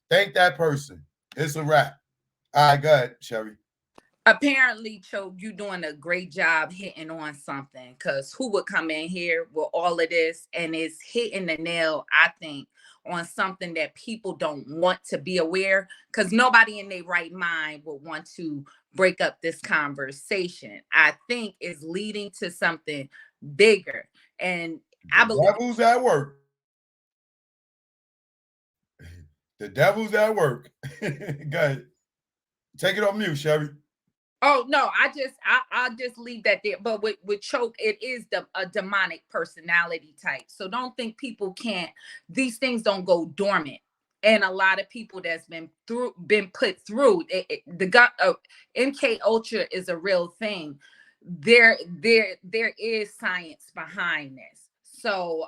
Thank that person. It's a wrap. All right, go ahead, Sherry. Apparently, Cho, you doing a great job hitting on something. Cause who would come in here with all of this and is hitting the nail, I think, on something that people don't want to be aware. Cause nobody in their right mind would want to break up this conversation. I think is leading to something bigger. And The I believe devil's at work. The devil's at work. Go ahead. Take it on mute, Sherry. oh no, I'll just leave that there. But with choke, it is a demonic personality type. So don't think people can't. These things don't go dormant. And a lot of people that's been put through the gut of MK Ultra is a real thing. There is science behind this. So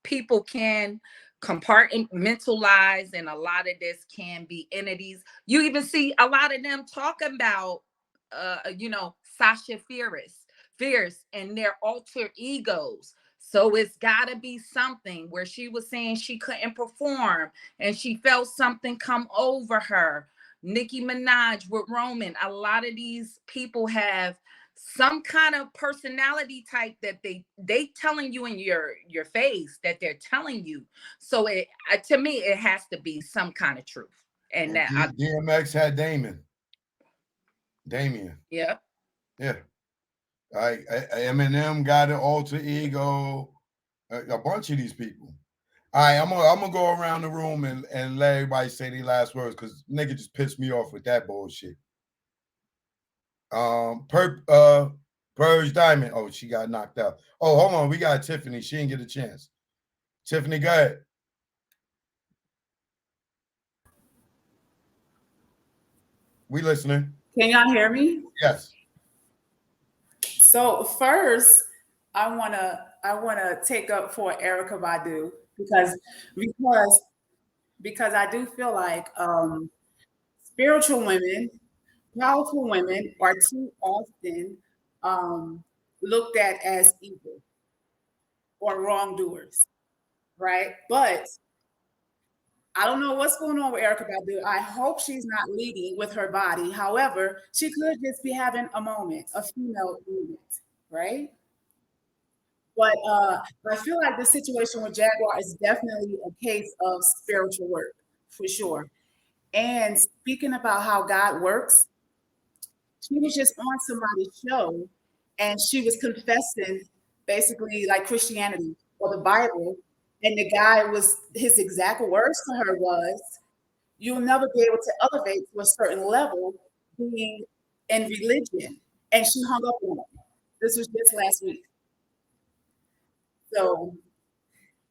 people can compartmentalize, and a lot of this can be entities. You even see a lot of them talking about Sasha Fierce and their alter egos. So it's got to be something where she was saying she couldn't perform and she felt something come over her. Nicki Minaj with Roman. A lot of these people have some kind of personality type that they telling you in your face that they're telling you. So it to me it has to be some kind of truth. And And that I DMX had Damien. yeah. Yeah. All right. Eminem got an alter ego. A bunch of these people. All right, I'm gonna go around the room and let everybody say their last words because nigga just pissed me off with that bullshit. Purge Diamond. Oh, she got knocked out. Oh, hold on. We got Tiffany. She didn't get a chance. Tiffany, go ahead. We listening. Can y'all hear me? Yes. So first, I wanna take up for Erica Badu because because I do feel like spiritual women, powerful women, are too often um, looked at as evil or wrongdoers, right? But I don't know what's going on with Erica Badu. I hope she's not leading with her body. However, she could just be having a moment, a female moment, right? But I feel like the situation with Jaguar is definitely a case of spiritual work, for sure. And speaking about how God works, she was just on somebody's show and she was confessing basically like Christianity or the Bible. And the guy was, his exact words to her was, you'll never be able to elevate to a certain level being in religion. And she hung up on him. This was just last week. So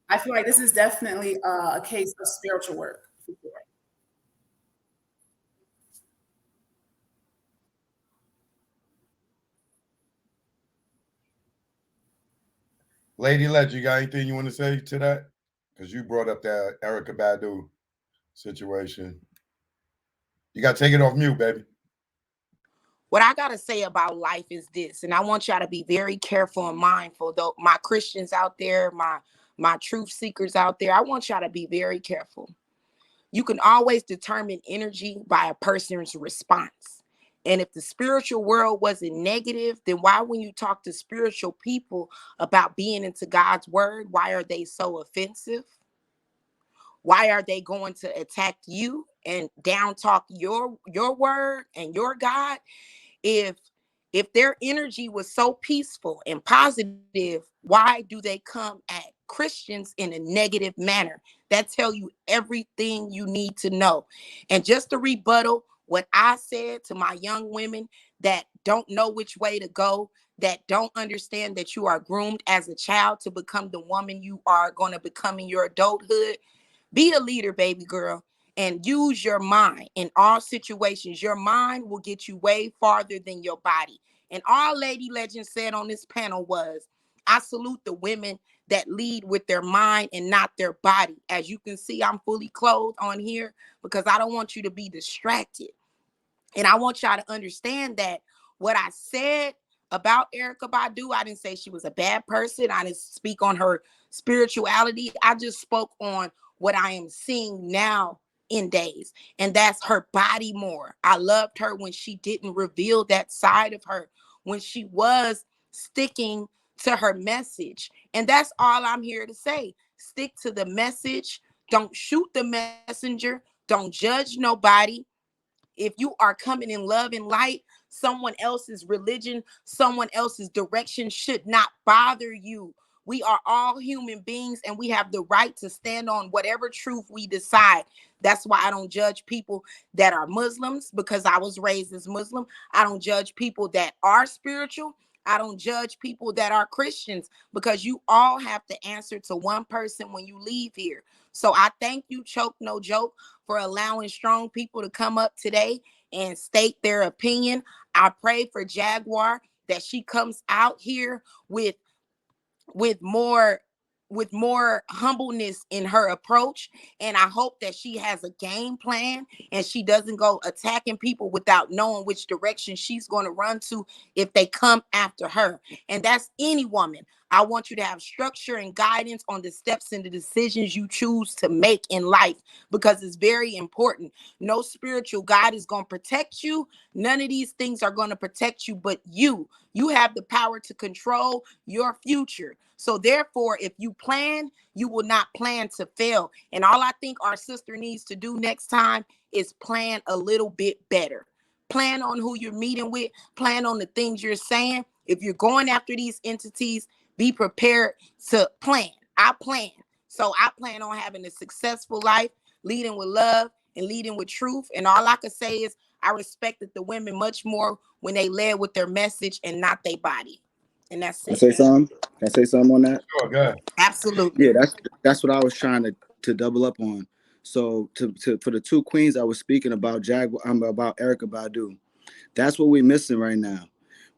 I feel like this is definitely a case of spiritual work for sure. Lady Ledger, you got anything you want to say to that? Because you brought up that Erica Badu situation. You got to take it off mute, baby. What I got to say about life is this, and I want y'all to be very careful and mindful, though, my Christians out there, my truth seekers out there, I want y'all to be very careful. You can always determine energy by a person's response. And if the spiritual world wasn't negative, then why, when you talk to spiritual people about being into God's word, why are they so offensive? Why are they going to attack you and down talk your word and your God? If their energy was so peaceful and positive, why do they come at Christians in a negative manner? That tell you everything you need to know. And just to rebuttal what I said to my young women that don't know which way to go, that don't understand that you are groomed as a child to become the woman you are going to become in your adulthood. Be a leader, baby girl, and use your mind in all situations. Your mind will get you way farther than your body. And all Lady Legend said on this panel was, I salute the women that lead with their mind and not their body. As you can see, I'm fully clothed on here because I don't want you to be distracted. And I want y'all to understand that what I said about Erica Badu, I didn't say she was a bad person. I didn't speak on her spirituality. I just spoke on what I am seeing now in days. And that's her body more. I loved her when she didn't reveal that side of her, when she was sticking to her message. And that's all I'm here to say. Stick to the message. Don't shoot the messenger. Don't judge nobody. If you are coming in love and light, someone else's religion, someone else's direction should not bother you. We are all human beings and we have the right to stand on whatever truth we decide. That's why I don't judge people that are Muslims because I was raised as Muslim. I don't judge people that are spiritual. I don't judge people that are Christians because you all have to answer to one person when you leave here. So I thank you, Choke No Joke, for allowing strong people to come up today and state their opinion. I pray for Jaguar that she comes out here with more with more humbleness in her approach, and I hope that she has a game plan and she doesn't go attacking people without knowing which direction she's going to run to if they come after her. And that's any woman. I want you to have structure and guidance on the steps and the decisions you choose to make in life because it's very important. No spiritual guide is going to protect you. None of these things are going to protect you but you. You have the power to control your future. So therefore, if you plan, you will not plan to fail. And all I think our sister needs to do next time is plan a little bit better. Plan on who you're meeting with. Plan on the things you're saying. If you're going after these entities, be prepared to plan. I plan. So I plan on having a successful life, leading with love and leading with truth. And all I can say is I respected the women much more when they led with their message and not their body. And that's Can I it. say something? Can I say something on that? Sure, go ahead. Absolutely. Yeah, that's what I was trying to double up on. So to for the two queens I was speaking about, about Erykah Badu. That's what we're missing right now.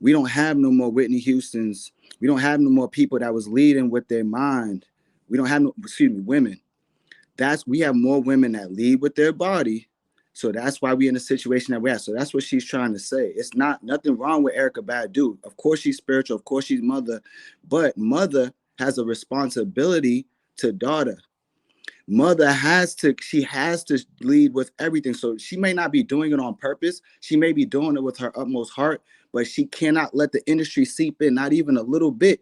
We don't have no more Whitney Houston's. We don't have no more people that was leading with their mind. We don't have no, women. We have more women that lead with their body. So that's why we're in the situation that we're at. So that's what she's trying to say. It's not nothing wrong with Erykah Badu. Of course she's spiritual. Of course she's mother. But mother has a responsibility to daughter. Mother she has to lead with everything. So she may not be doing it on purpose. She may be doing it with her utmost heart, but she cannot let the industry seep in, not even a little bit.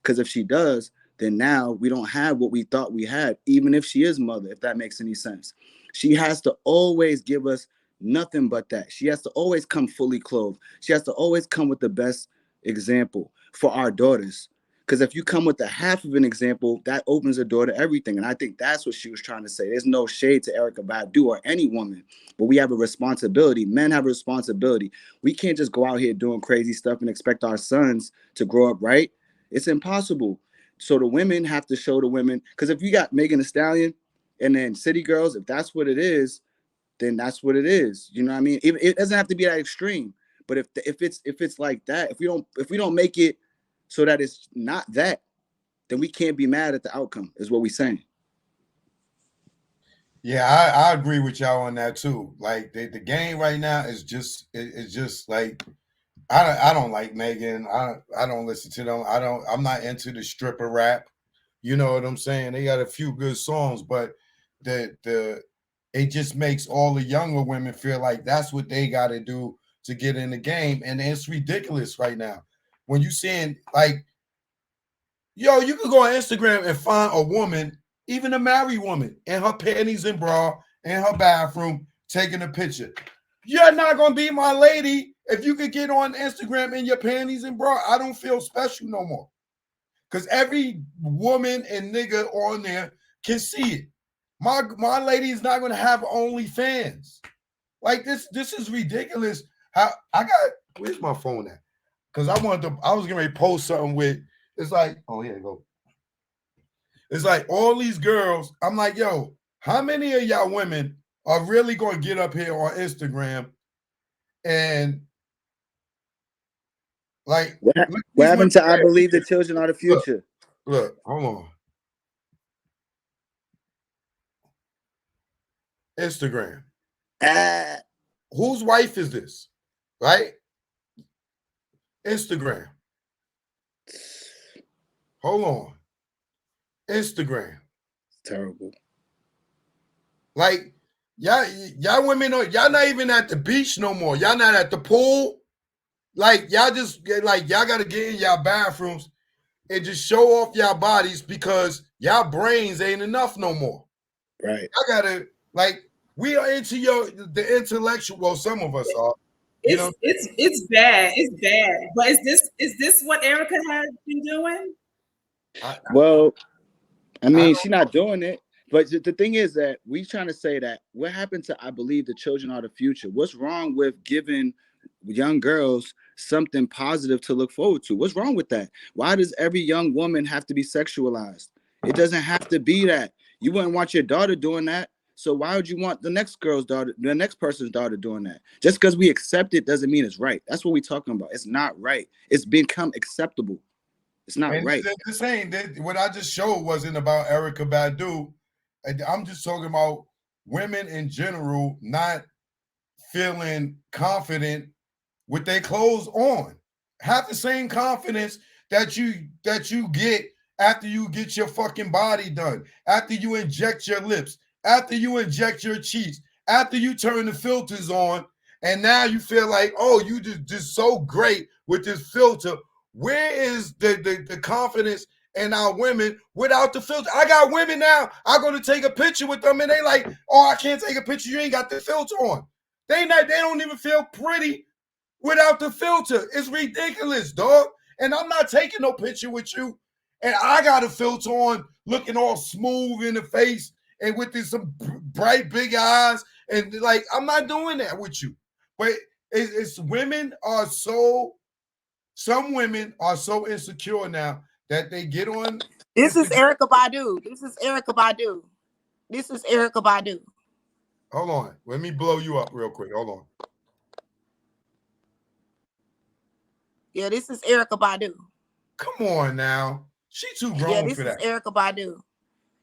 Because if she does, then now we don't have what we thought we had, even if she is mother, if that makes any sense. She has to always give us nothing but that. She has to always come fully clothed. She has to always come with the best example for our daughters. Because if you come with the half of an example, that opens the door to everything. And I think that's what she was trying to say. There's no shade to Erykah Badu or any woman, but we have a responsibility. Men have a responsibility. We can't just go out here doing crazy stuff and expect our sons to grow up right. It's impossible. So the women have to show the women. Because if you got Megan Thee Stallion and then City Girls, if that's what it is, then that's what it is. You know what I mean? It doesn't have to be that extreme. But if it's like that, if we don't make it so that it's not that, then we can't be mad at the outcome, is what we're saying. Yeah, I agree with y'all on that too. Like the game right now is it's just like I don't like Megan. I don't listen to them. I'm not into the stripper rap. You know what I'm saying? They got a few good songs, but it just makes all the younger women feel like that's what they got to do to get in the game, and it's ridiculous right now. When you seeing like, yo, you can go on Instagram and find a woman, even a married woman, in her panties and bra in her bathroom taking a picture. You're not gonna be my lady if you could get on Instagram in your panties and bra. I don't feel special no more. Because every woman and nigga on there can see it. My lady is not gonna have OnlyFans. Like this is ridiculous. How I got where's my phone at? Because I was gonna post something with it's like, oh here you go. It's like all these girls. I'm like, yo, how many of y'all women are really gonna get up here on Instagram and like What happened to I believe the children are the future? Look, hold on. Instagram. Whose wife is this? Right? Instagram. Hold on. Instagram. Terrible. Like y'all women, y'all not even at the beach no more. Y'all not at the pool. Like y'all just like y'all gotta get in y'all bathrooms and just show off y'all bodies because y'all brains ain't enough no more. Right. I gotta like we are into the intellectual. Well, some of us are. You know, It's bad. It's bad. But is this what Erica has been doing? Well, I mean, don't she's not doing it. But the thing is that we trying to say that what happened to, I believe, the children are the future. What's wrong with giving young girls something positive to look forward to? What's wrong with that? Why does every young woman have to be sexualized? It doesn't have to be that. You wouldn't want your daughter doing that. So why would you want the next girl's daughter, the next person's daughter doing that? Just because we accept it doesn't mean it's right. That's what we're talking about. It's not right. It's become acceptable. It's not And right. this ain't that what I just showed wasn't about Erica Badu. I'm just talking about women in general not feeling confident with their clothes on. Have the same confidence that you get after you get your fucking body done, after you inject your lips, after you inject your cheeks, after you turn the filters on, and now you feel like, oh, you just so great with this filter. Where is the confidence in our women without the filter? I got women now. I'm gonna take a picture with them, and they like, oh, I can't take a picture. You ain't got the filter on. They don't even feel pretty without the filter. It's ridiculous, dog. And I'm not taking no picture with you. And I got a filter on, looking all smooth in the face and with this, some bright big eyes. And like, I'm not doing that with you. But it's women are so, some women are so insecure now that they get on. This is Erica Badu. This is Erica Badu. This is Erica Badu. Hold on. Let me blow you up real quick. Hold on. Yeah, this is Erica Badu. Come on now. She too grown Yeah, this for is that. Erica Badu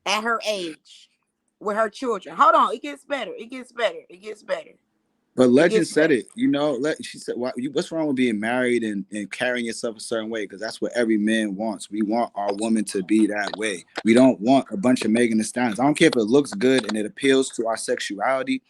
at her age with her children. Hold on, it gets better. It gets better. It gets better. But Legend said it, you know. She said, "What's wrong with being married and carrying yourself a certain way? Because that's what every man wants. We want our woman to be that way. We don't want a bunch of Megan Thee Stallions. I don't care if it looks good and it appeals to our sexuality.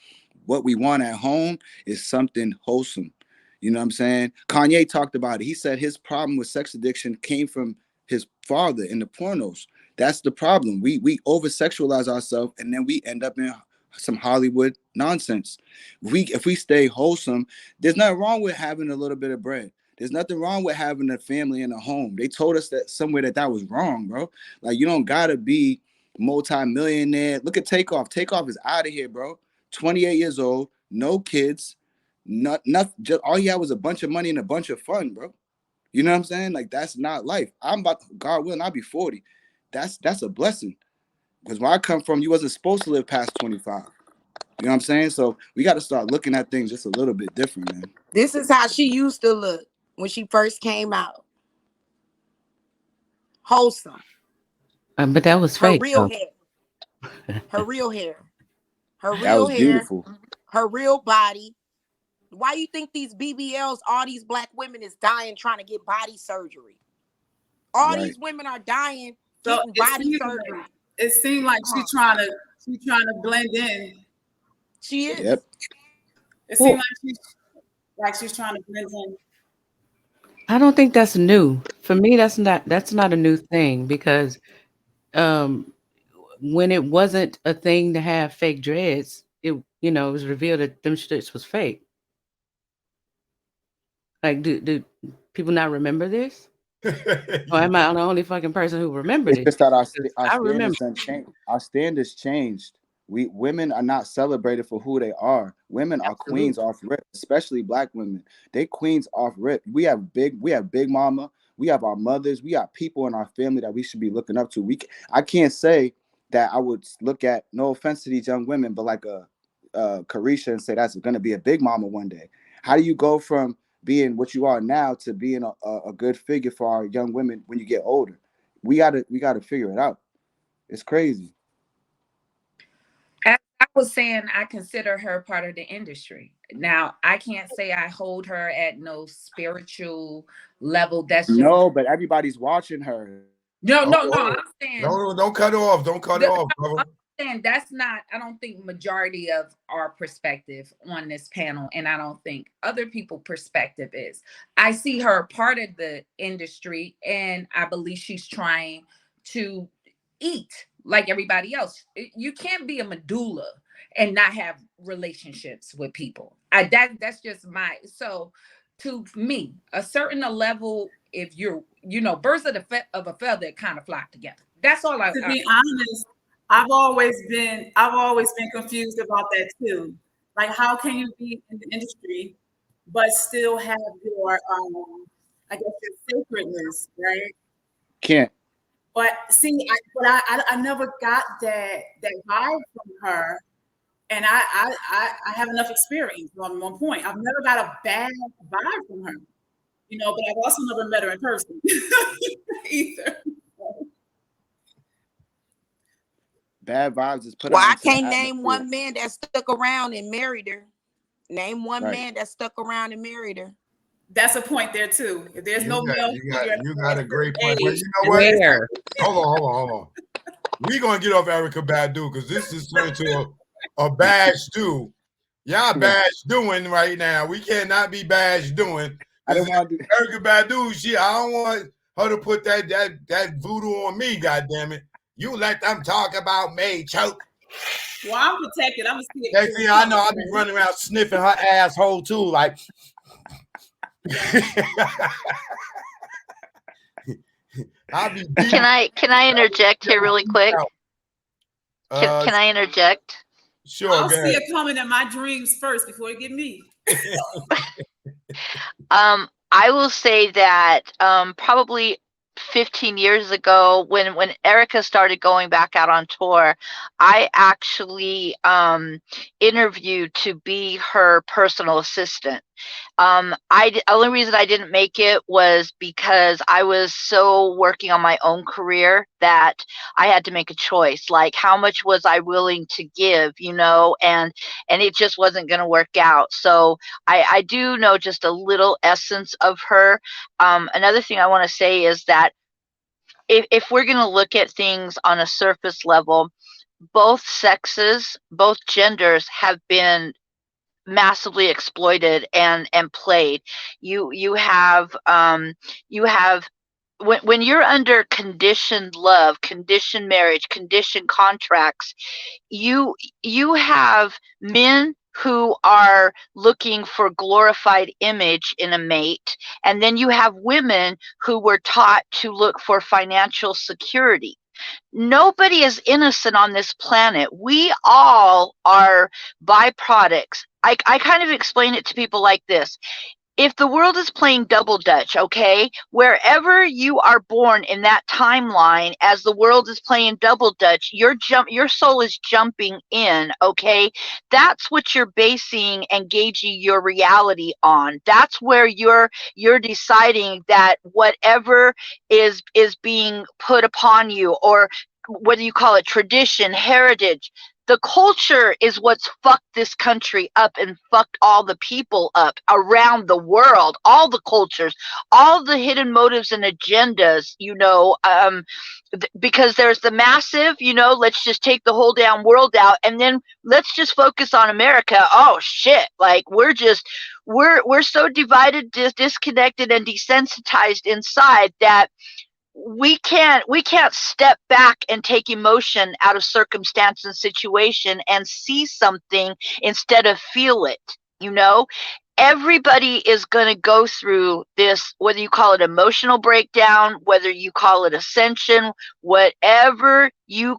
What we want at home is something wholesome. You know what I'm saying? Kanye talked about it. He said his problem with sex addiction came from his father in the pornos. That's the problem. We over sexualize ourselves and then we end up in some Hollywood nonsense. If we stay wholesome, there's nothing wrong with having a little bit of bread. There's nothing wrong with having a family and a home. They told us that somewhere that was wrong, bro. Like you don't gotta be multi-millionaire. Look at Takeoff. Takeoff is out of here, bro. 28 years old, no kids, nothing. Just all he had was a bunch of money and a bunch of fun, bro. You know what I'm saying? Like that's not life. I'm about God willing, I'll be 40. That's a blessing. Because where I come from, you wasn't supposed to live past 25. You know what I'm saying? So we got to start looking at things just a little bit different, man. This is how she used to look when she first came out. Wholesome. But that was Her fake. real hair. Her real hair. Her That real was hair. beautiful. Her real body. Why you think these BBLs, all these black women is dying trying to get body surgery? All these women are dying getting body surgery. It seemed like she's trying to blend in. She is. Yep. It seemed like she's trying to blend in. I don't think that's new. For me, that's not a new thing because when it wasn't a thing to have fake dreads, it was revealed that them shits was fake. Like, do people not remember this? Or am I the only fucking person who remembered It's it? just that our I remember. standards changed. Our standards changed. Women are not celebrated for who they are. Women are queens off rip, especially black women. They queens off rip. We have big mama. We have our mothers. We got people in our family that we should be looking up to. I can't say that I would look at, no offense to these young women, but like a Carisha and say that's going to be a big mama one day. How do you go from being what you are now to being a good figure for our young women when you get older? We gotta figure it out. It's crazy. As I was saying, I consider her part of the industry. Now, I can't say I hold her at no spiritual level. That's just but everybody's watching her. no. I'm saying no, don't cut her off. Don't cut her off, brother. saying that's not, I don't think majority of our perspective on this panel, and I don't think other people perspective is. I see her part of the industry, and I believe she's trying to eat like everybody else. You can't be a medulla and not have relationships with people. That's just my, so to me, a certain level, if you're, birds of a feather kind of flock together. That's all To be honest, I've always been confused about that too. Like, how can you be in the industry but still have your I guess your sacredness, right? Can't. But see, I never got that vibe from her, and I have enough experience on one point. I've never got a bad vibe from her, but I've also never met her in person either. Bad vibes is put Well, out I into the can't name atmosphere. one man that stuck around and married her. Name one Right. man that stuck around and married her. That's a point there too. If there's no male figure, you got a great point. age, But you know what? Where? Hold on. We're gonna get off Erica Badu because this is turned to a badge do. Y'all badge doing right now. We cannot be badge doing. I didn't want to do Erica Badu, I don't want her to put that voodoo on me, goddamn it. You let them talk about me, choke. well, I'm protected. I'm gonna see it. Next thing I know, I'll be running around sniffing her asshole too, like. Can I interject here really quick? Can I interject? Sure. I'll see it coming in my dreams first before it get me. I will say that probably 15 years ago, when Erica started going back out on tour, I actually interviewed to be her personal assistant. The only reason I didn't make it was because I was so working on my own career that I had to make a choice. Like, how much was I willing to give, and it just wasn't going to work out. So I do know just a little essence of her. Another thing I want to say is that if we're going to look at things on a surface level, both sexes, both genders have been massively exploited and played. You have when you're under conditioned love, conditioned marriage, conditioned contracts, you have men who are looking for glorified image in a mate, and then you have women who were taught to look for financial security. Nobody is innocent on this planet. We all are byproducts. I kind of explain it to people like this. If the world is playing double dutch, okay, wherever you are born in that timeline, as the world is playing double dutch, your soul is jumping in, okay? That's what you're basing and gauging your reality on. That's where you're deciding that whatever is being put upon you, or whether you call it tradition, heritage, the culture is what's fucked this country up and fucked all the people up around the world, all the cultures, all the hidden motives and agendas, because there's the massive, let's just take the whole damn world out, and then let's just focus on America. Oh shit, like we're so divided, disconnected, and desensitized inside that we can't step back and take emotion out of circumstance and situation and see something instead of feel it. Everybody is going to go through this, whether you call it emotional breakdown, whether you call it ascension, whatever you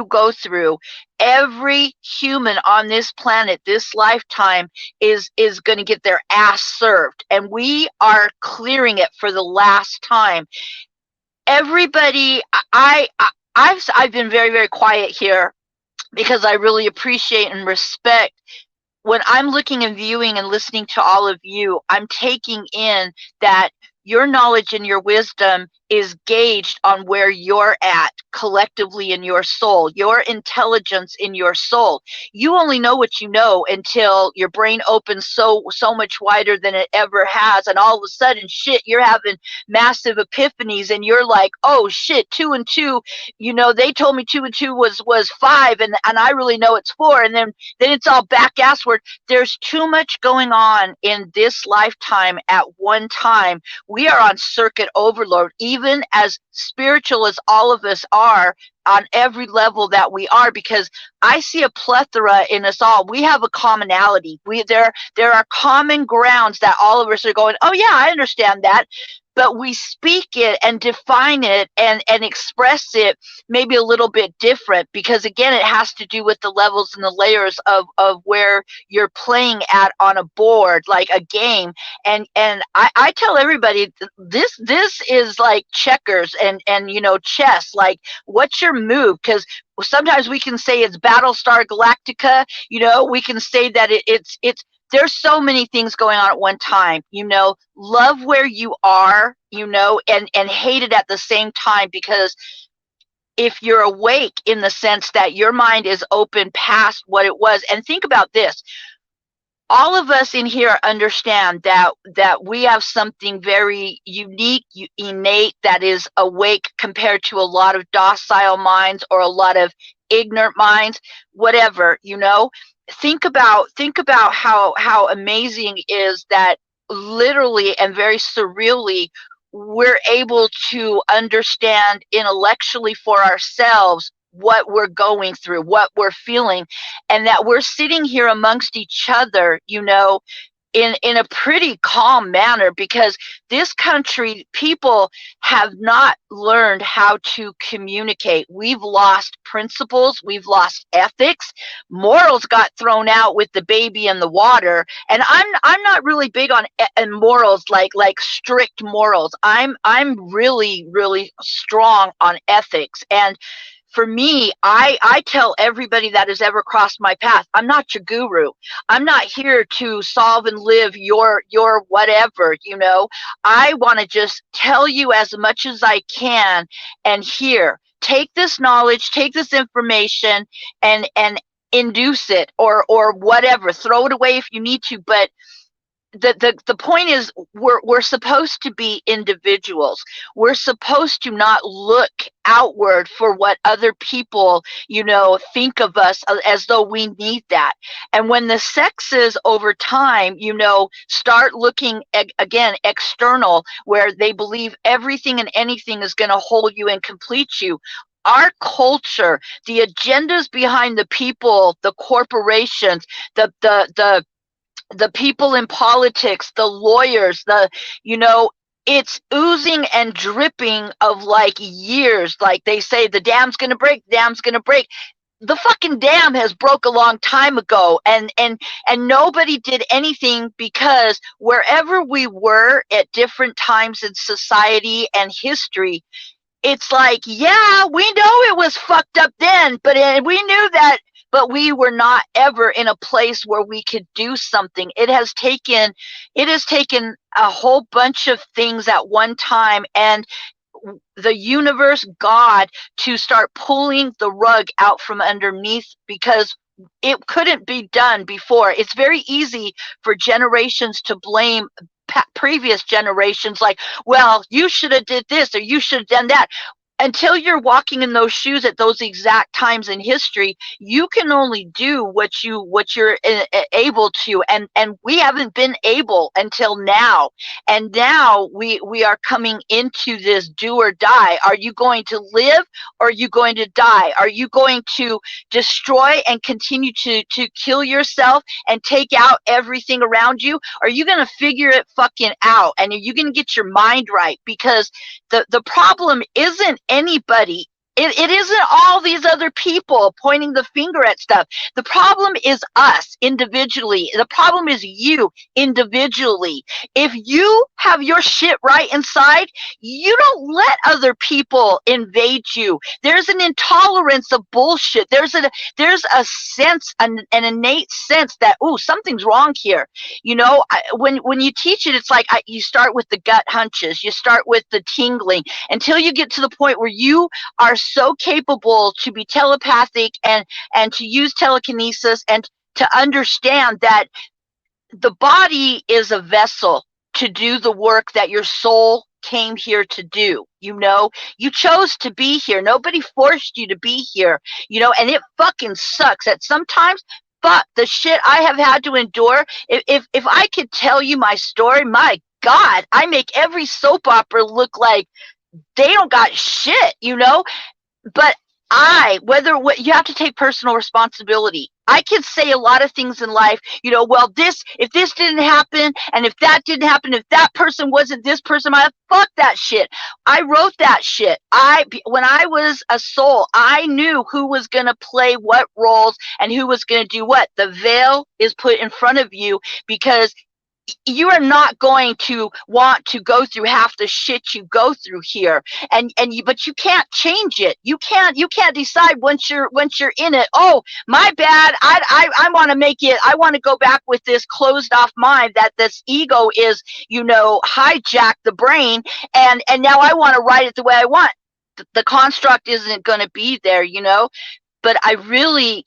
go through. Every human on this planet, this lifetime, is going to get their ass served, and we are clearing it for the last time. Everybody, I've been very, very quiet here because I really appreciate and respect. When I'm looking and viewing and listening to all of you, I'm taking in that your knowledge and your wisdom is gauged on where you're at collectively in your soul, your intelligence in your soul. You only know what you know until your brain opens so much wider than it ever has, and all of a sudden, shit, you're having massive epiphanies, and you're like, oh shit, 2 and 2, you know, they told me 2 and 2 was 5, and I really know it's 4, and then it's all back assward. There's too much going on in this lifetime at one time. We are on circuit overload, even as spiritual as all of us are on every level that we are, because I see a plethora in us all. We have a commonality. There are common grounds that all of us are going, oh yeah, I understand that. But we speak it and define it and express it maybe a little bit different, because again, it has to do with the levels and the layers of where you're playing at on a board, like a game. And I tell everybody, this is like checkers and you know, chess. Like, what's your move? Because sometimes we can say it's Battlestar Galactica, you know, we can say that it's there's so many things going on at one time, you know. Love where you are, you know, and hate it at the same time, because if you're awake in the sense that your mind is open past what it was. And think about this, all of us in here understand that we have something very unique, innate, that is awake compared to a lot of docile minds or a lot of ignorant minds, whatever, you know. Think about how amazing is that literally and very surreally we're able to understand intellectually for ourselves what we're going through, what we're feeling, and that we're sitting here amongst each other, you know, in a pretty calm manner, because this country, people have not learned how to communicate. We've lost principles, we've lost ethics, morals got thrown out with the baby in the water. And I'm not really big on morals, like strict morals. I'm really strong on ethics. And for me, I tell everybody that has ever crossed my path, I'm not your guru. I'm not here to solve and live your whatever, you know. I want to just tell you as much as I can, and here, take this knowledge, take this information, and induce it, or whatever. Throw it away if you need to, but the point is, we're supposed to be individuals. We're supposed to not look outward for what other people, you know, think of us, as though we need that. And when the sexes over time, you know, start looking again external, where they believe everything and anything is going to hold you and complete you, our culture, the agendas behind the people, the corporations, the people in politics, the lawyers, you know, it's oozing and dripping of like years. Like they say, the dam's gonna break, the dam's gonna break. The fucking dam has broke a long time ago, and nobody did anything, because wherever we were at different times in society and history, it's like, yeah, we know it was fucked up then, but we knew that, but we were not ever in a place where we could do something. It has taken a whole bunch of things at one time, and the universe, God, to start pulling the rug out from underneath, because it couldn't be done before. It's very easy for generations to blame previous generations, like, well, you should have did this, or you should have done that. Until you're walking in those shoes at those exact times in history, you can only do what you're able to, and we haven't been able until now. And now we are coming into this do or die. Are you going to live, or are you going to die? Are you going to destroy and continue to kill yourself and take out everything around you? Are you going to figure it fucking out, and are you going to get your mind right? Because the problem isn't anybody It isn't all these other people pointing the finger at stuff. The problem is us individually. The problem is you individually. If you have your shit right inside, you don't let other people invade you. There's an intolerance of bullshit. There's a sense, an innate sense that, ooh, something's wrong here. You know, when you teach it, it's like you start with the gut hunches. You start with the tingling until you get to the point where you are so capable to be telepathic and to use telekinesis and to understand that the body is a vessel to do the work that your soul came here to do. You know, you chose to be here. Nobody forced you to be here, you know, and it fucking sucks at sometimes. But the shit I have had to endure, if I could tell you my story, my God, I make every soap opera look like they don't got shit, you know. But you have to take personal responsibility. I can say a lot of things in life, you know, well, if this didn't happen, and if that didn't happen, if that person wasn't this person, fuck that shit. I wrote that shit. When I was a soul, I knew who was going to play what roles and who was going to do what. The veil is put in front of you because you are not going to want to go through half the shit you go through here, but you can't change it. You can't decide once you're in it. Oh, my bad. I want to make it. I want to go back with this closed off mind that this ego is, you know, hijack the brain, and now I want to write it the way I want. The construct isn't going to be there, you know. But I really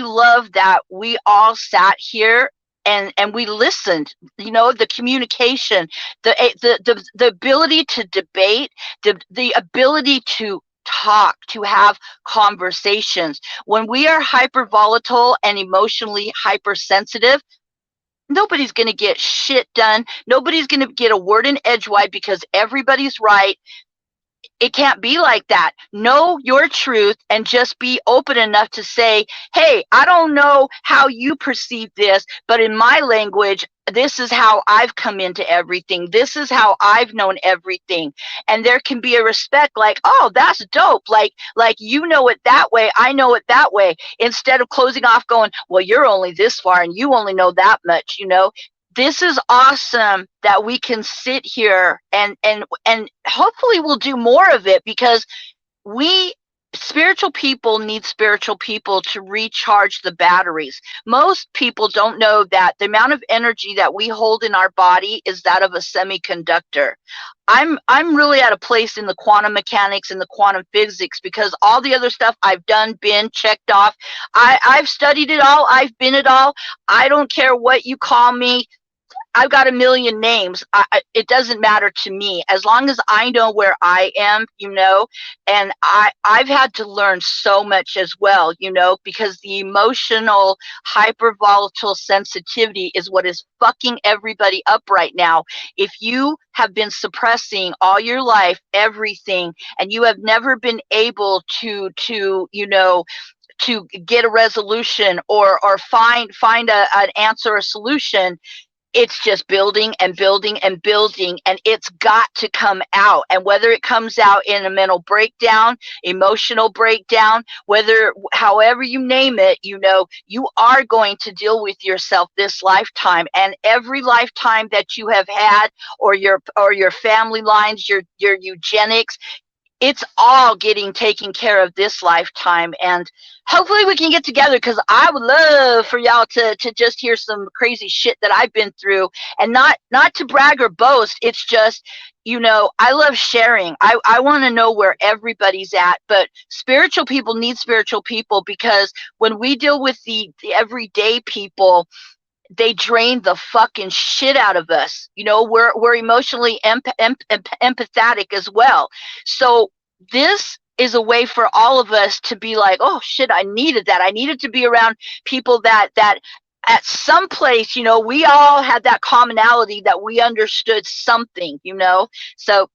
love that we all sat here and we listened, you know, the communication, the ability to debate, the ability to talk, to have conversations. When we are hyper volatile and emotionally hypersensitive, nobody's going to get shit done. Nobody's going to get a word in edgewise because everybody's right. It can't be like that. Know your truth and just be open enough to say, hey, I don't know how you perceive this, but in my language, this is how I've come into everything. This is how I've known everything. And there can be a respect like, oh, that's dope. Like you know it that way. I know it that way. Instead of closing off going, well, you're only this far and you only know that much, you know. This is awesome that we can sit here and hopefully we'll do more of it, because spiritual people need spiritual people to recharge the batteries. Most people don't know that the amount of energy that we hold in our body is that of a semiconductor. I'm really at a place in the quantum mechanics and the quantum physics, because all the other stuff I've done, been checked off. I've studied it all. I've been it all. I don't care what you call me. I've got a million names. It doesn't matter to me as long as I know where I am, you know. And I've had to learn so much as well, you know, because the emotional hypervolatile sensitivity is what is fucking everybody up right now. If you have been suppressing all your life everything, and you have never been able to you know, to get a resolution or find an answer or solution, it's just building and building and building, and it's got to come out. And whether it comes out in a mental breakdown, emotional breakdown, however you name it, you know, you are going to deal with yourself this lifetime, and every lifetime that you have had, or your family lines, your eugenics, it's all getting taken care of this lifetime. And hopefully we can get together, because I would love for y'all to just hear some crazy shit that I've been through, and not to brag or boast. It's just, you know, I love sharing. I want to know where everybody's at, but spiritual people need spiritual people, because when we deal with the everyday people, they drain the fucking shit out of us. You know, we're emotionally empathetic as well. So this is a way for all of us to be like, oh shit, I needed that. I needed to be around people that at some place, you know, we all had that commonality that we understood something, you know. So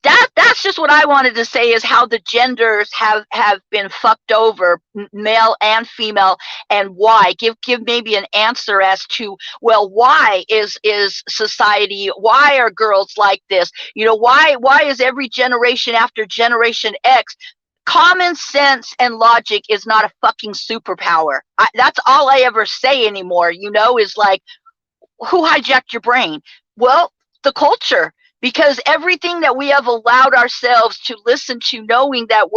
that's just what I wanted to say, is how the genders have been fucked over, male and female, and why. Give maybe an answer as to, well, why is society, why are girls like this? You know, why is every generation after generation X common sense and logic is not a fucking superpower. That's all I ever say anymore, is like, who hijacked your brain? Well, the culture, because everything that we have allowed ourselves to listen to, knowing that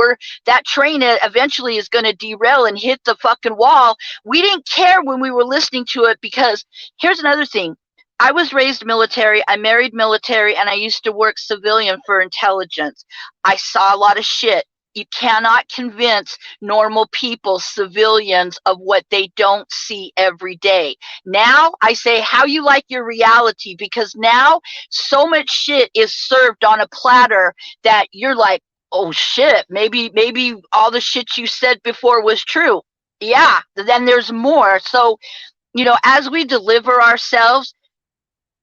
that train eventually is going to derail and hit the fucking wall. We didn't care when we were listening to it, because here's another thing. I was raised military, I married military, and I used to work civilian for intelligence. I saw a lot of shit. You cannot convince normal people, civilians, of what they don't see every day. Now I say, how you like your reality, because now so much shit is served on a platter that you're like, oh shit, maybe all the shit you said before was true. Yeah, then there's more. So, as we deliver ourselves,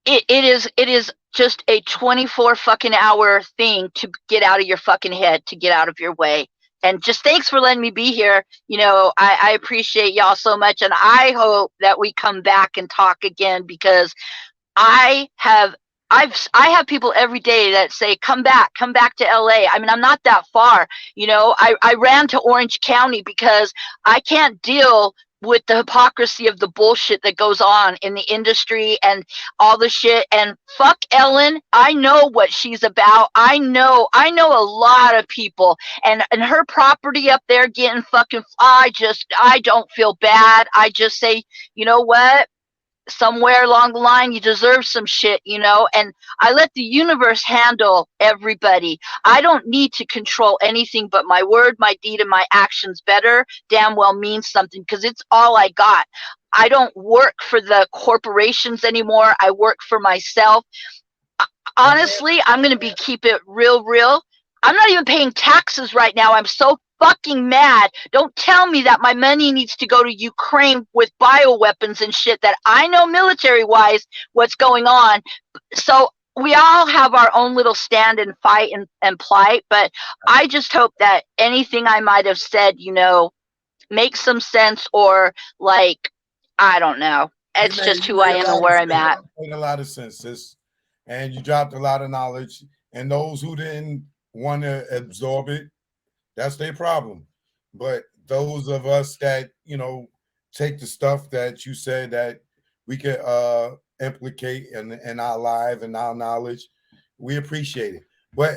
it is just a 24 fucking hour thing to get out of your fucking head, to get out of your way. And just thanks for letting me be here. I appreciate y'all so much, and I hope that we come back and talk again, because I have people every day that say, come back to LA. I mean, I'm not that far. I ran to Orange County because I can't deal with the hypocrisy of the bullshit that goes on in the industry and all the shit. And fuck Ellen, I know what she's about. I know a lot of people, and her property up there getting fucking, I don't feel bad. I just say, you know what? Somewhere along the line, you deserve some shit, and I let the universe handle everybody. I don't need to control anything but my word, my deed, and my actions better damn well means something, because it's all I got. I don't work for the corporations anymore. I work for myself. Honestly, I'm going to keep it real. I'm not even paying taxes right now. I'm so fucking mad. Don't tell me that my money needs to go to Ukraine with bioweapons and shit, that I know military wise what's going on. So we all have our own little stand and fight and plight, but I just hope that anything I might have said, makes some sense, or like, I don't know. It's just who I am and where I'm at. Made a lot of sense, sis. And you dropped a lot of knowledge. And those who didn't want to absorb it, that's their problem. But those of us that, take the stuff that you said that we could implicate in our life and our knowledge, we appreciate it. But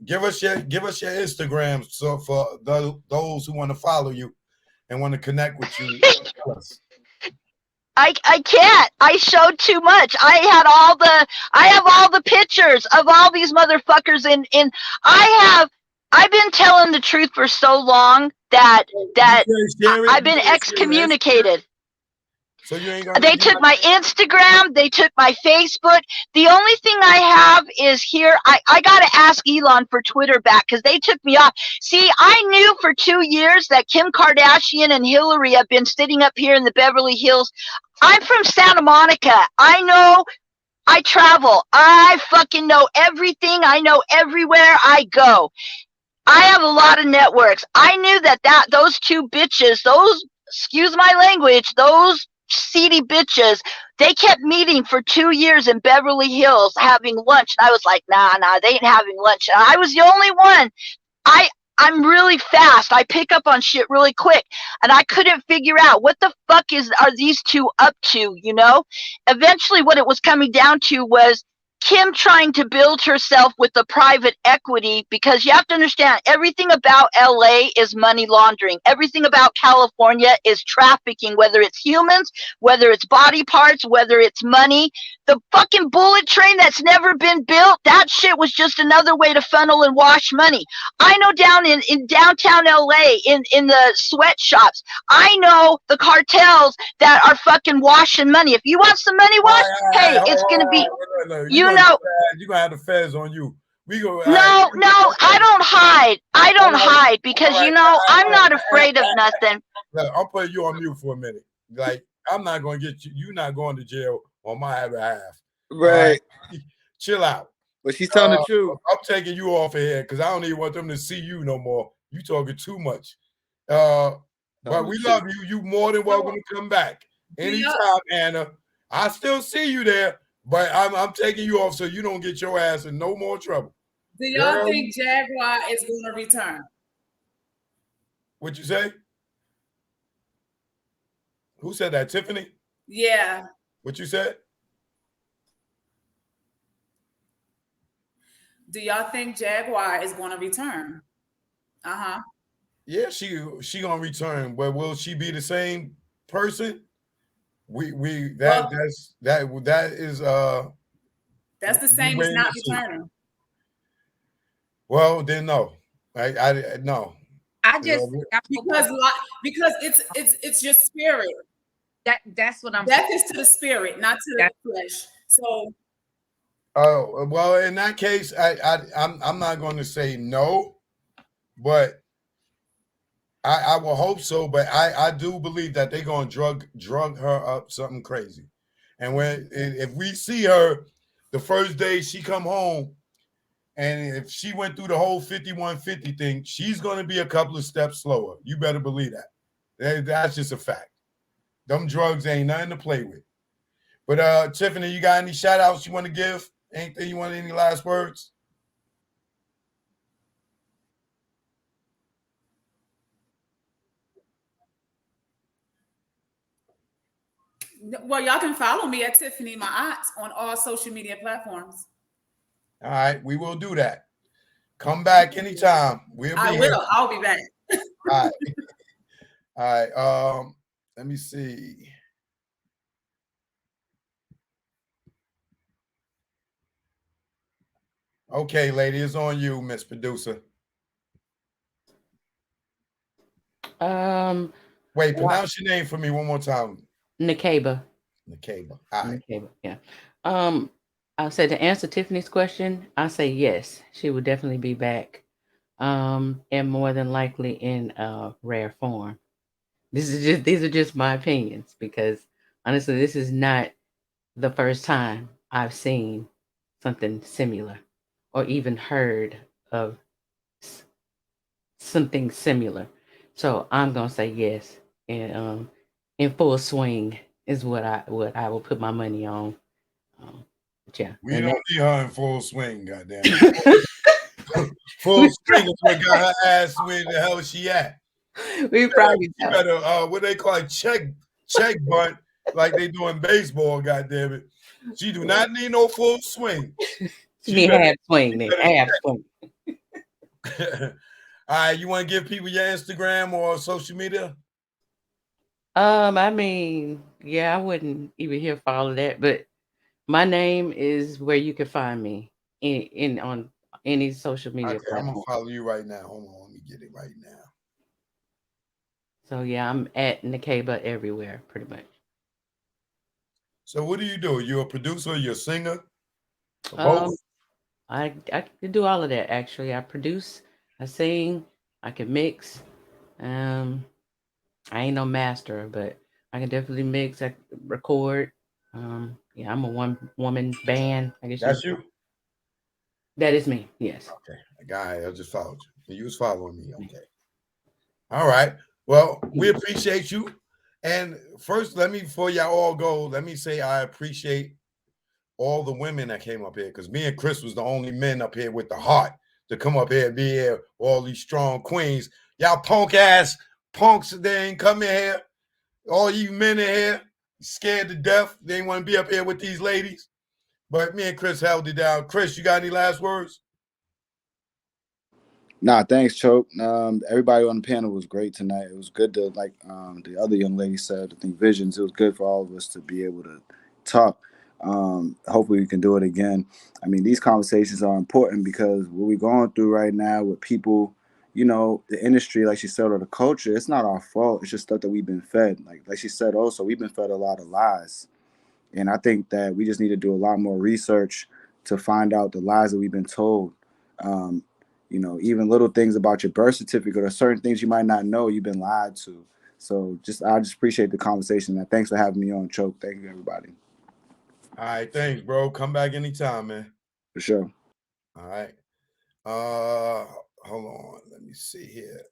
give us your Instagram, so for those who want to follow you and want to connect with you. I can't. I showed too much. I have all the pictures of all these motherfuckers in I've been telling the truth for so long that I've been excommunicated. So you ain't they took my Instagram, they took my Facebook. The only thing I have is here. I gotta ask Elon for Twitter back, because they took me off. See, I knew for 2 years that Kim Kardashian and Hillary have been sitting up here in the Beverly Hills. I'm from Santa Monica. I know. I travel. I fucking know everything. I know everywhere I go. I have a lot of networks. I knew that those two bitches, excuse my language, those seedy bitches, they kept meeting for 2 years in Beverly Hills having lunch. And I was like, nah, they ain't having lunch. And I was the only one. I'm really fast. I pick up on shit really quick. And I couldn't figure out what the fuck are these two up to, Eventually what it was coming down to was Kim trying to build herself with the private equity, because you have to understand, everything about LA is money laundering. Everything about California is trafficking, whether it's humans, whether it's body parts, whether it's money. The fucking bullet train that's never been built, that shit was just another way to funnel and wash money. I know down in downtown LA, in the sweatshops, I know the cartels that are fucking washing money. If you want some money washed, hey, it's going to be, you're gonna have the feds on you. We go. No, I don't hide. I don't hide, because I'm not afraid of nothing. Look, I'll put you on mute for a minute. Like, I'm not gonna get you. You're not going to jail on my behalf. Right. Chill out. But she's telling the truth. I'm taking you off of here because I don't even want them to see you no more. You talking too much. But we love you. You more than welcome to come back anytime, Anna. I still see you there. But I'm taking you off so you don't get your ass in no more trouble. Do y'all think Jaguar is going to return? What you say? Who said that? Tiffany? Yeah. What you said? Do y'all think Jaguar is going to return? Uh-huh. Yeah, she gonna return, but will she be the same person? We Well, that is that's the we same as waiting not to see. returning. Well, then no, I no. I You just know, I'm Because because it's your spirit. that's what I'm saying. Death is to the spirit, not to the That, flesh. So oh well, in that case, I'm not going to say no, but I will hope so. But I do believe that they're going to drug her up something crazy, and when if we see her the first day she come home, and if she went through the whole 5150 thing, she's going to be a couple of steps slower. You better believe that. That's just a fact. Them drugs ain't nothing to play with. But Tiffany, you got any shout outs you want to give? Anything you want, any last words? well, y'all can follow me at Tiffany My Aunt on all social media platforms. All right, we will do that. Come back anytime. We'll be I here. will. I'll be back. All right. All right. Let me see. Okay, lady, it's on you, Miss Producer. Um, Wait, what? pronounce your name for me one more time. Nakeba. Nakeba. All right. Nakeba. Yeah. Um, I said to answer Tiffany's question, I say yes. She would definitely be back. And more than likely in rare form. These are just my opinions because honestly, this is not the first time I've seen something similar or even heard of something similar. So I'm gonna say yes, and in full swing is what I will put my money on. Yeah, We and don't that, need her in full swing, goddamn it. Full swing is what got her ass where the hell she at. we probably You don't. better what they call it, check bunt like they do in baseball, goddamn it. She do not need no full swing. She She need better half swing she then, better half swing. All right, you want to give people your Instagram or social media? I mean, yeah, I wouldn't even here for all of that, but my name is where you can find me in on any social media Okay, I'm gonna platform. follow you right now. Hold on, let me get it right now. So yeah, I'm at Nakeba everywhere, pretty much. So what do? You're a producer, you're a singer, or both? Um, I can do all of that actually. I produce, I sing, I can mix. Um, I ain't no master, but I can definitely mix. I can record. Yeah, I'm a one woman band. I guess That's you? that is me. Yes. Okay. Guy, I just followed you. You was following me. Okay. All right. Well, we appreciate you. And first, let me, before y'all all go, let me say I appreciate all the women that came up here because me and Chris was the only men up here with the heart to come up here and be here. All these strong queens. Y'all punk ass punks, they ain't coming here. All you men in here, scared to death. They ain't want to be up here with these ladies. But me and Chris held it down. Chris, you got any last words? Nah, thanks, Choke. Everybody on the panel was great tonight. It was good to, like the other young lady said, I think visions. It was good for all of us to be able to talk. Hopefully, we can do it again. I mean, these conversations are important because what we're going through right now with people, the industry, like she said, or the culture, it's not our fault. It's just stuff that we've been fed. Like she said, also, we've been fed a lot of lies. And I think that we just need to do a lot more research to find out the lies that we've been told. Um, even little things about your birth certificate or certain things you might not know you've been lied to. So I just appreciate the conversation. And thanks for having me on, Choke. Thank you, everybody. All right, thanks, bro. Come back anytime, man. For sure. All right. Uh Hold on. Let me see here.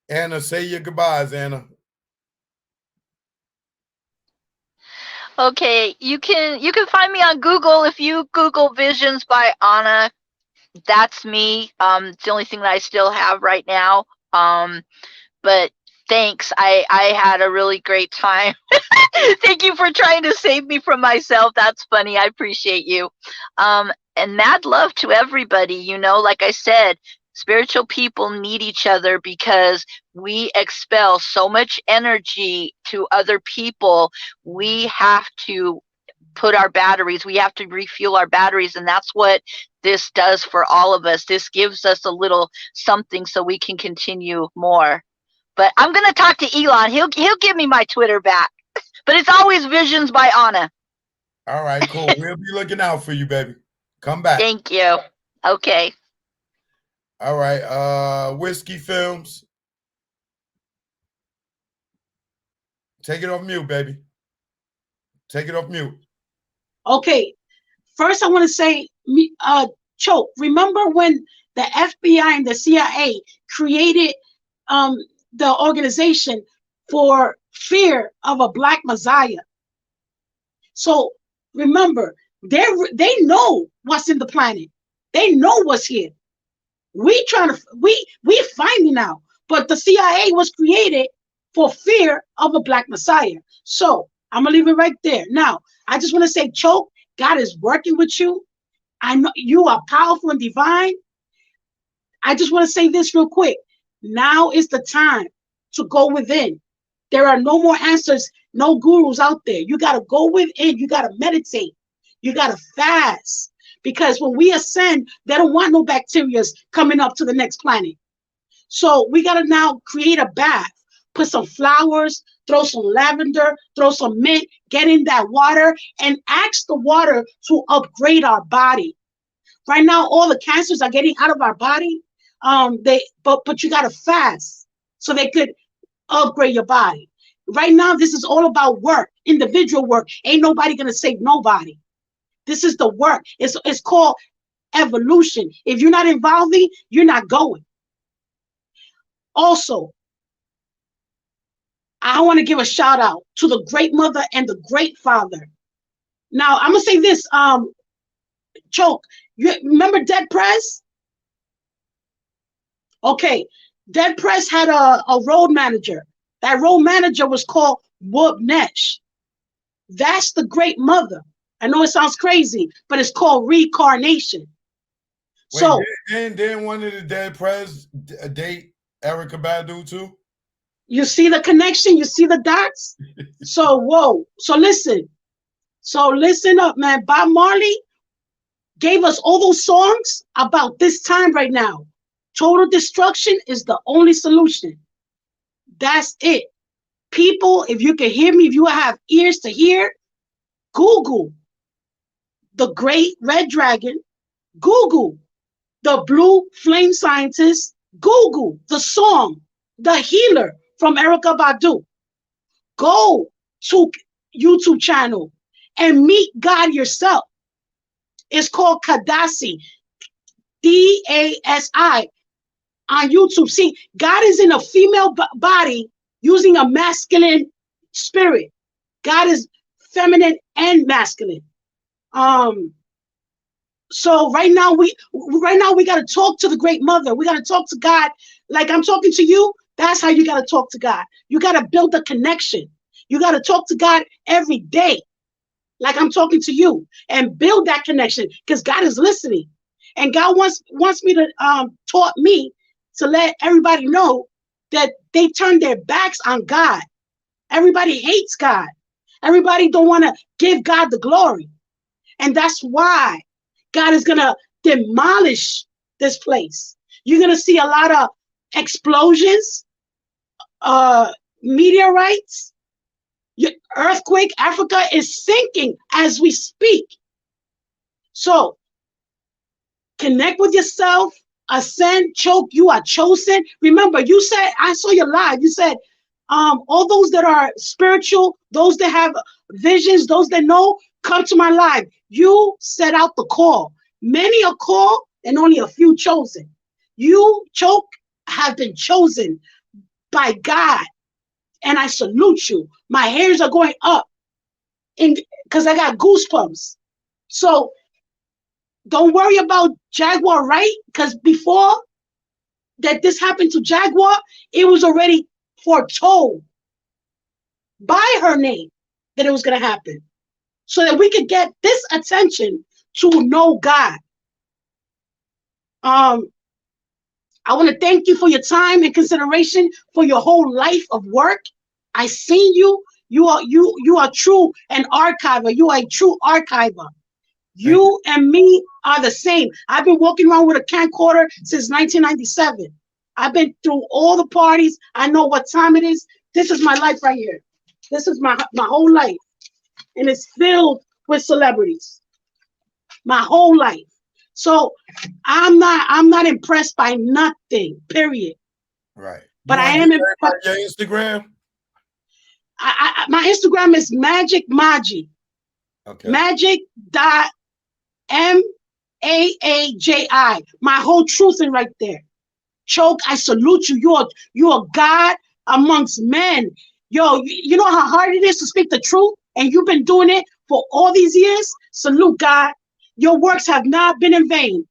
Anna, say your goodbyes, Anna. Okay, you can find me on Google if you Google Visions by Anna that's me. It's the only thing that I still have right now. But thanks. I had a really great time. Thank you for trying to save me from myself. That's funny. I appreciate you. And mad love to everybody. You know, like I said, spiritual people need each other because we expel so much energy to other people. We have to put our batteries, we have to refuel our batteries. And that's what this does for all of us. This gives us a little something so we can continue more. But I'm going to talk to Elon. He'll give me my Twitter back. But it's always Visions by Anna. All right, cool. We'll be looking out for you, baby. Come back. Thank you. Okay. All right. Whiskey Films. Take it off mute, baby. Take it off mute. Okay. First, I want to say, Choke, remember when the FBI and the CIA created the organization for fear of a black messiah? So remember, they know what's in the planet. They know what's here. We finding out, but the CIA was created for fear of a black messiah. So I'm gonna leave it right there. Now, I just want to say, Choke, God is working with you. I know you are powerful and divine. I just want to say this real quick. Now is the time to go within. There are no more answers, no gurus out there. You got to go within. You got to meditate. You got to fast. Because when we ascend, they don't want no bacteria coming up to the next planet. So we got to now create a bath. Put some flowers, throw some lavender, throw some mint, get in that water, and ask the water to upgrade our body. Right now, all the cancers are getting out of our body. But you gotta fast so they could upgrade your body. Right now, this is all about work, individual work. Ain't nobody gonna save nobody. This is the work. It's called evolution. If you're not involving, you're not going. Also, I want to give a shout out to the great mother and the great father. Now, I'm gonna say this, Choke. You remember Dead Press? Okay, Dead Press had a road manager. That road manager was called Whoop Nesh. That's the great mother. I know it sounds crazy, but it's called reincarnation. Wait, So didn't one of the Dead Prez date Erykah Badu too? you see the connection, you see the dots. So whoa. So listen up, man. Bob Marley gave us all those songs about this time right now. Total destruction is the only solution. That's it. People, if you can hear me, if you have ears to hear, Google the Great Red Dragon, Google the Blue Flame Scientist, Google the song, The Healer from Erykah Badu. Go to YouTube channel and meet God yourself. It's called Kadasi, Dasi on YouTube. See, God is in a female body using a masculine spirit. God is feminine and masculine. So right now we got to talk to the great mother. We got to talk to God like I'm talking to you. That's how you got to talk to God. You got to build a connection. You got to talk to God every day like I'm talking to you and build that connection because God is listening. And God wants me to taught me to let everybody know that they turn their backs on God. Everybody hates God. Everybody don't want to give God the glory. And that's why God is going to demolish this place. You're going to see a lot of explosions, meteorites, earthquake. Africa is sinking as we speak. So connect with yourself, ascend, Choke. You are chosen. Remember, you said, I saw your live. You said, all those that are spiritual, those that have visions, those that know, come to my live. You set out the call. Many are called and only a few chosen. You, Choke, have been chosen by God. And I salute you. My hairs are going up because I got goosebumps. So Don't worry about Jaguar Wright, because before that this happened to Jaguar, it was already foretold by her name that it was going to happen, so that we could get this attention to know God. Um, I want to thank you for your time and consideration for your whole life of work. I seen you. You are true an archiver. You are a true archiver. You and me are the same. I've been walking around with a camcorder since 1997. I've been through all the parties. I know what time it is. This is my life right here. This is my whole life, and it's filled with celebrities. My whole life. So I'm not impressed by nothing. Period. Right. But You I want to am. give everybody your Instagram? My Instagram is Magic Maji. Okay. Magic dot MAAJI. My whole truth in right there. Choke, I salute you. You're God amongst men. Yo, you know how hard it is to speak the truth, and you've been doing it for all these years. Salute, God. Your works have not been in vain.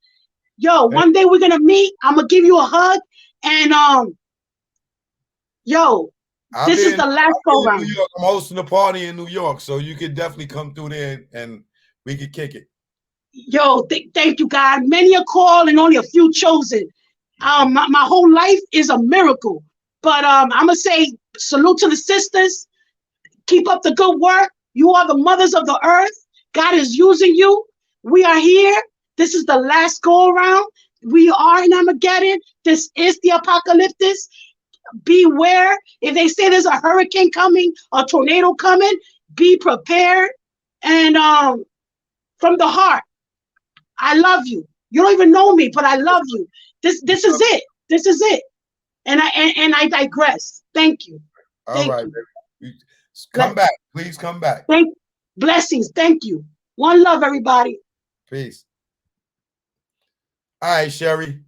Yo, one day we're gonna meet. I'm gonna give you a hug, and yo, this is the last go in round. New York. I'm hosting a party in New York, so you could definitely come through there and we could kick it. Yo, thank you, God. Many a call and only a few chosen. My whole life is a miracle. But I'm gonna say salute to the sisters. Keep up the good work. You are the mothers of the earth. God is using you. We are here. This is the last go around. We are in Armageddon. This is the apocalypse. Beware. If they say there's a hurricane coming, a tornado coming, be prepared. And from the heart, I love you. You don't even know me, but I love you. This is it. This is it. And I digress. Thank you. All right, baby. Come back. Please come back. Blessings. Thank you. One love, everybody. Peace. All right, Sherry.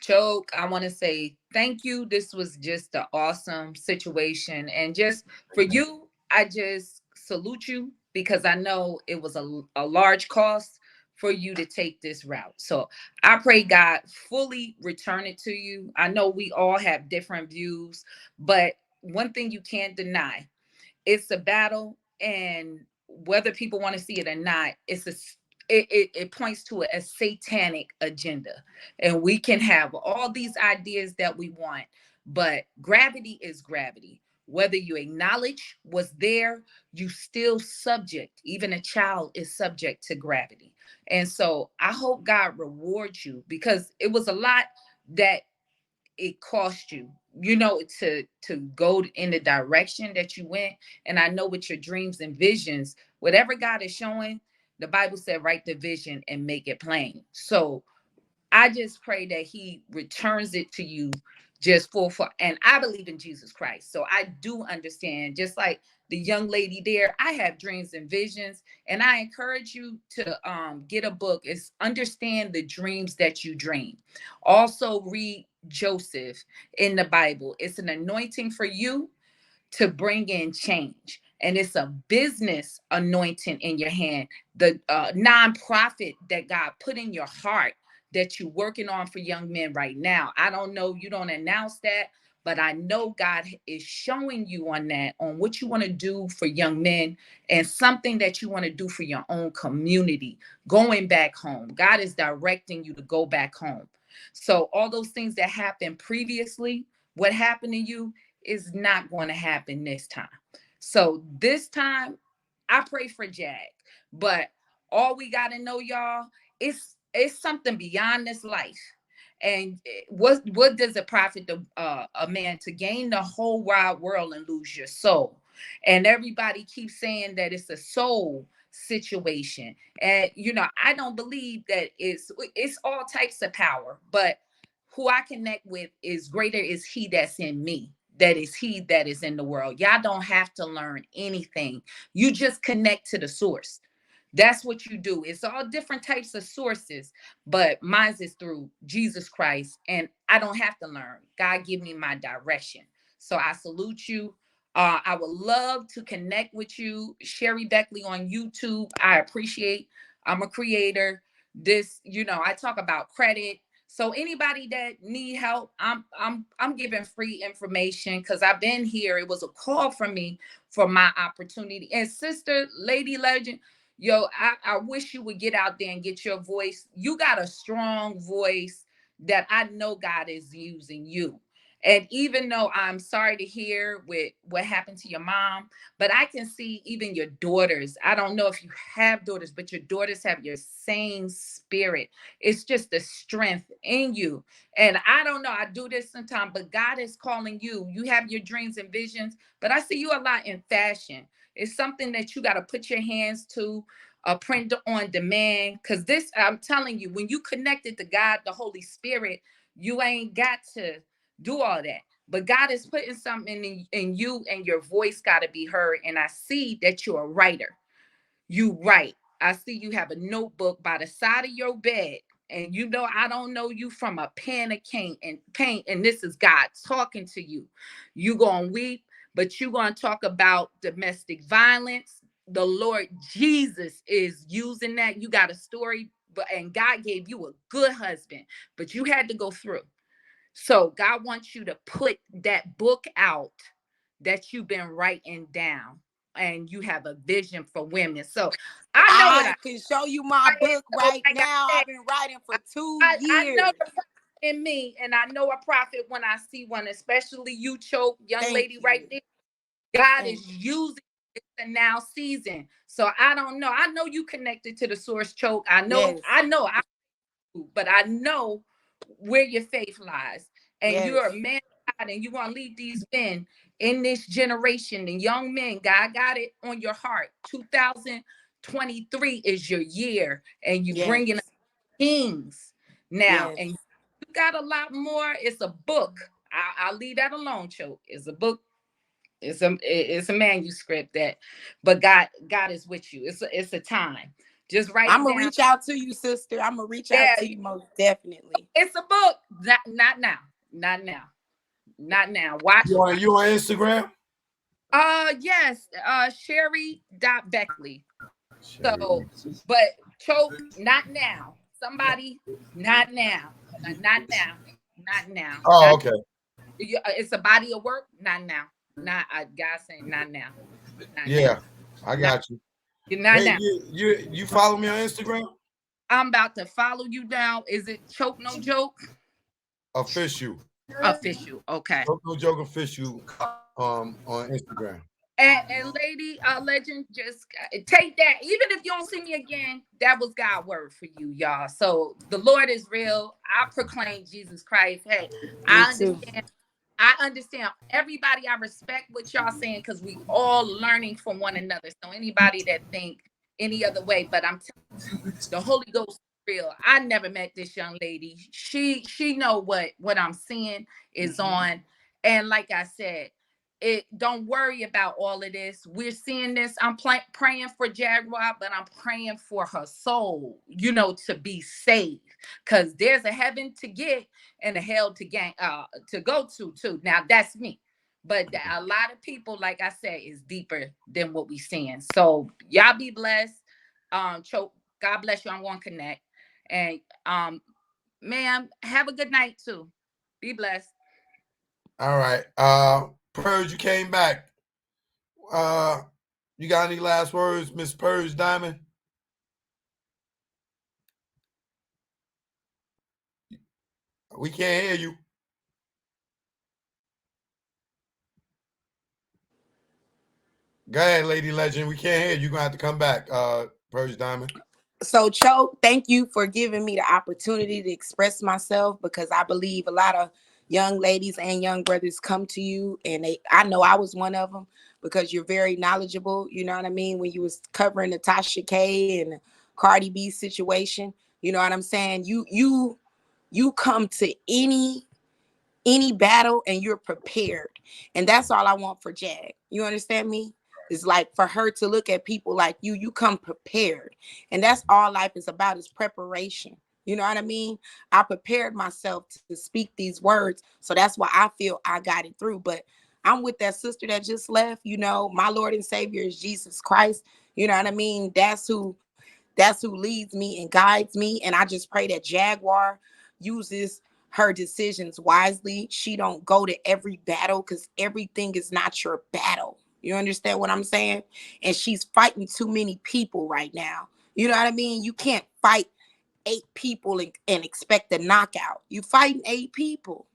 Choke, I want to say thank you. This was just an awesome situation. And just for you, I just salute you, because I know it was a large cost for you to take this route. So I pray God fully return it to you. I know we all have different views, but one thing you can't deny, it's a battle, and whether people want to see it or not, it points to a satanic agenda. And we can have all these ideas that we want, but gravity is gravity. Whether you acknowledge what's there, you still subject. Even a child is subject to gravity. And so I hope God rewards you, because it was a lot that it cost you, to go in the direction that you went. And I know with your dreams and visions, whatever God is showing, the Bible said write the vision and make it plain. So I just pray that he returns it to you just for and I believe in Jesus Christ. So I do understand, just like the young lady there, I have dreams and visions, and I encourage you to get a book. It's Understand the Dreams That You Dream. Also read Joseph in the Bible. It's an anointing for you to bring in change. And it's a business anointing in your hand. The nonprofit that God put in your heart that you're working on for young men right now. I don't know, you don't announce that, but I know God is showing you on that, on what you want to do for young men, and something that you want to do for your own community, going back home. God is directing you to go back home. So all those things that happened previously, what happened to you, is not going to happen this time. So this time, I pray for Jag. But all we got to know, y'all, it's something beyond this life. And what does it profit a man to gain the whole wide world and lose your soul? And everybody keeps saying that it's a soul situation. And I don't believe that it's all types of power, but who I connect with is greater is he that's in me. That is he that is in the world. Y'all don't have to learn anything. You just connect to the source. That's what you do. It's all different types of sources, but mine is through Jesus Christ, and I don't have to learn. God give me my direction. So I salute you. I would love to connect with you, Sherry Beckley on YouTube. I appreciate I'm a creator. This, I talk about credit. So anybody that need help, I'm giving free information because I've been here. It was a call from me for my opportunity. And sister, Lady Legend, yo, I wish you would get out there and get your voice. You got a strong voice that I know God is using you. And even though I'm sorry to hear with what happened to your mom, but I can see even your daughters. I don't know if you have daughters, but your daughters have your same spirit. It's just the strength in you. And I don't know, I do this sometimes, but God is calling you. You have your dreams and visions, but I see you a lot in fashion. It's something that you got to put your hands to, print on demand. Because this, I'm telling you, when you connected to God, the Holy Spirit, you ain't got to do all that. But God is putting something in you, and your voice got to be heard. And I see that you're a writer. You write. I see you have a notebook by the side of your bed. And I don't know you from a pen of paint. And this is God talking to you. You gonna weep, but you gonna talk about domestic violence. The Lord Jesus is using that. You got a story, and God gave you a good husband, but you had to go through. So God wants you to put that book out that you've been writing down, and you have a vision for women. So I know what I can show you my book so right like now. I said, I've been writing for 2 I know years. the prophet in me, and I know a prophet when I see one, especially you, Choke, young Thank lady you. right there. God Thank is using the now season. So I don't know. I know you connected to the source, Choke. I know, Yes. but I know where your faith lies. And Yes. you're a man of God, and you're going to lead these men in this generation, and young men. God got it on your heart. 2023 is your year, and you Yes. bringing kings now. Yes. And you got a lot more. It's a book. I'll leave that alone, Choke. It's a book. It's a manuscript but God is with you. It's a time. Just write I'm it gonna down. reach out to you, sister. I'm gonna reach out Yeah, to you most definitely. it's a book. Not now. Not now. Not now. Watch. You on Instagram? Yes. Sherry.Beckley. So, but Choke, not now. Somebody, not now. Not now. Not now. Oh, okay. It's a body of work. Not now. Not God saying not now. Not now. Yeah, I Not, got you. not Hey, now. you follow me on Instagram? I'm about to follow you down. Is it Choke No Joke? Official. Official. Okay. Choke No Joke official on Instagram. And lady legend, just take that. Even if you don't see me again, that was God's word for you, y'all. So the Lord is real. I proclaim Jesus Christ. Hey, Me I too. understand. I understand everybody. I respect what y'all saying, because we all learning from one another. So anybody that think any other way, but I'm telling you, the Holy Ghost is real. I never met this young lady. She know what I'm seeing is on. And like I said, don't worry about all of this. We're seeing this. I'm praying for Jaguar, but I'm praying for her soul, to be saved, because there's a heaven to get and a hell to go to too. Now that's me, but a lot of people, like I said, is deeper than what we seeing. So y'all be blessed. Choke, God bless you. I'm going to connect, and ma'am, have a good night too. Be blessed. All right. Purge, you came back. You got any last words, Miss Purge Diamond? We can't hear you. Go ahead, Lady Legend. We can't hear you. You're gonna have to come back, Purge Diamond. So, Choke, thank you for giving me the opportunity to express myself, because I believe a lot of young ladies and young brothers come to you, and I know I was one of them, because you're very knowledgeable. You know what I mean? When you was covering the Tasha K and Cardi B situation, you know what I'm saying? You come to any battle and you're prepared. And that's all I want for Jag. You understand me? It's like for her to look at people like you come prepared. And that's all life is about, is preparation. You know what I mean? I prepared myself to speak these words. So that's why I feel I got it through. But I'm with that sister that just left. My Lord and Savior is Jesus Christ. You know what I mean? That's That's who leads me and guides me. And I just pray that Jaguar uses her decisions wisely. She don't go to every battle, because everything is not your battle. You understand what I'm saying? And she's fighting too many people right now. You know what I mean? You can't fight 8 people and expect a knockout. You fighting 8 people.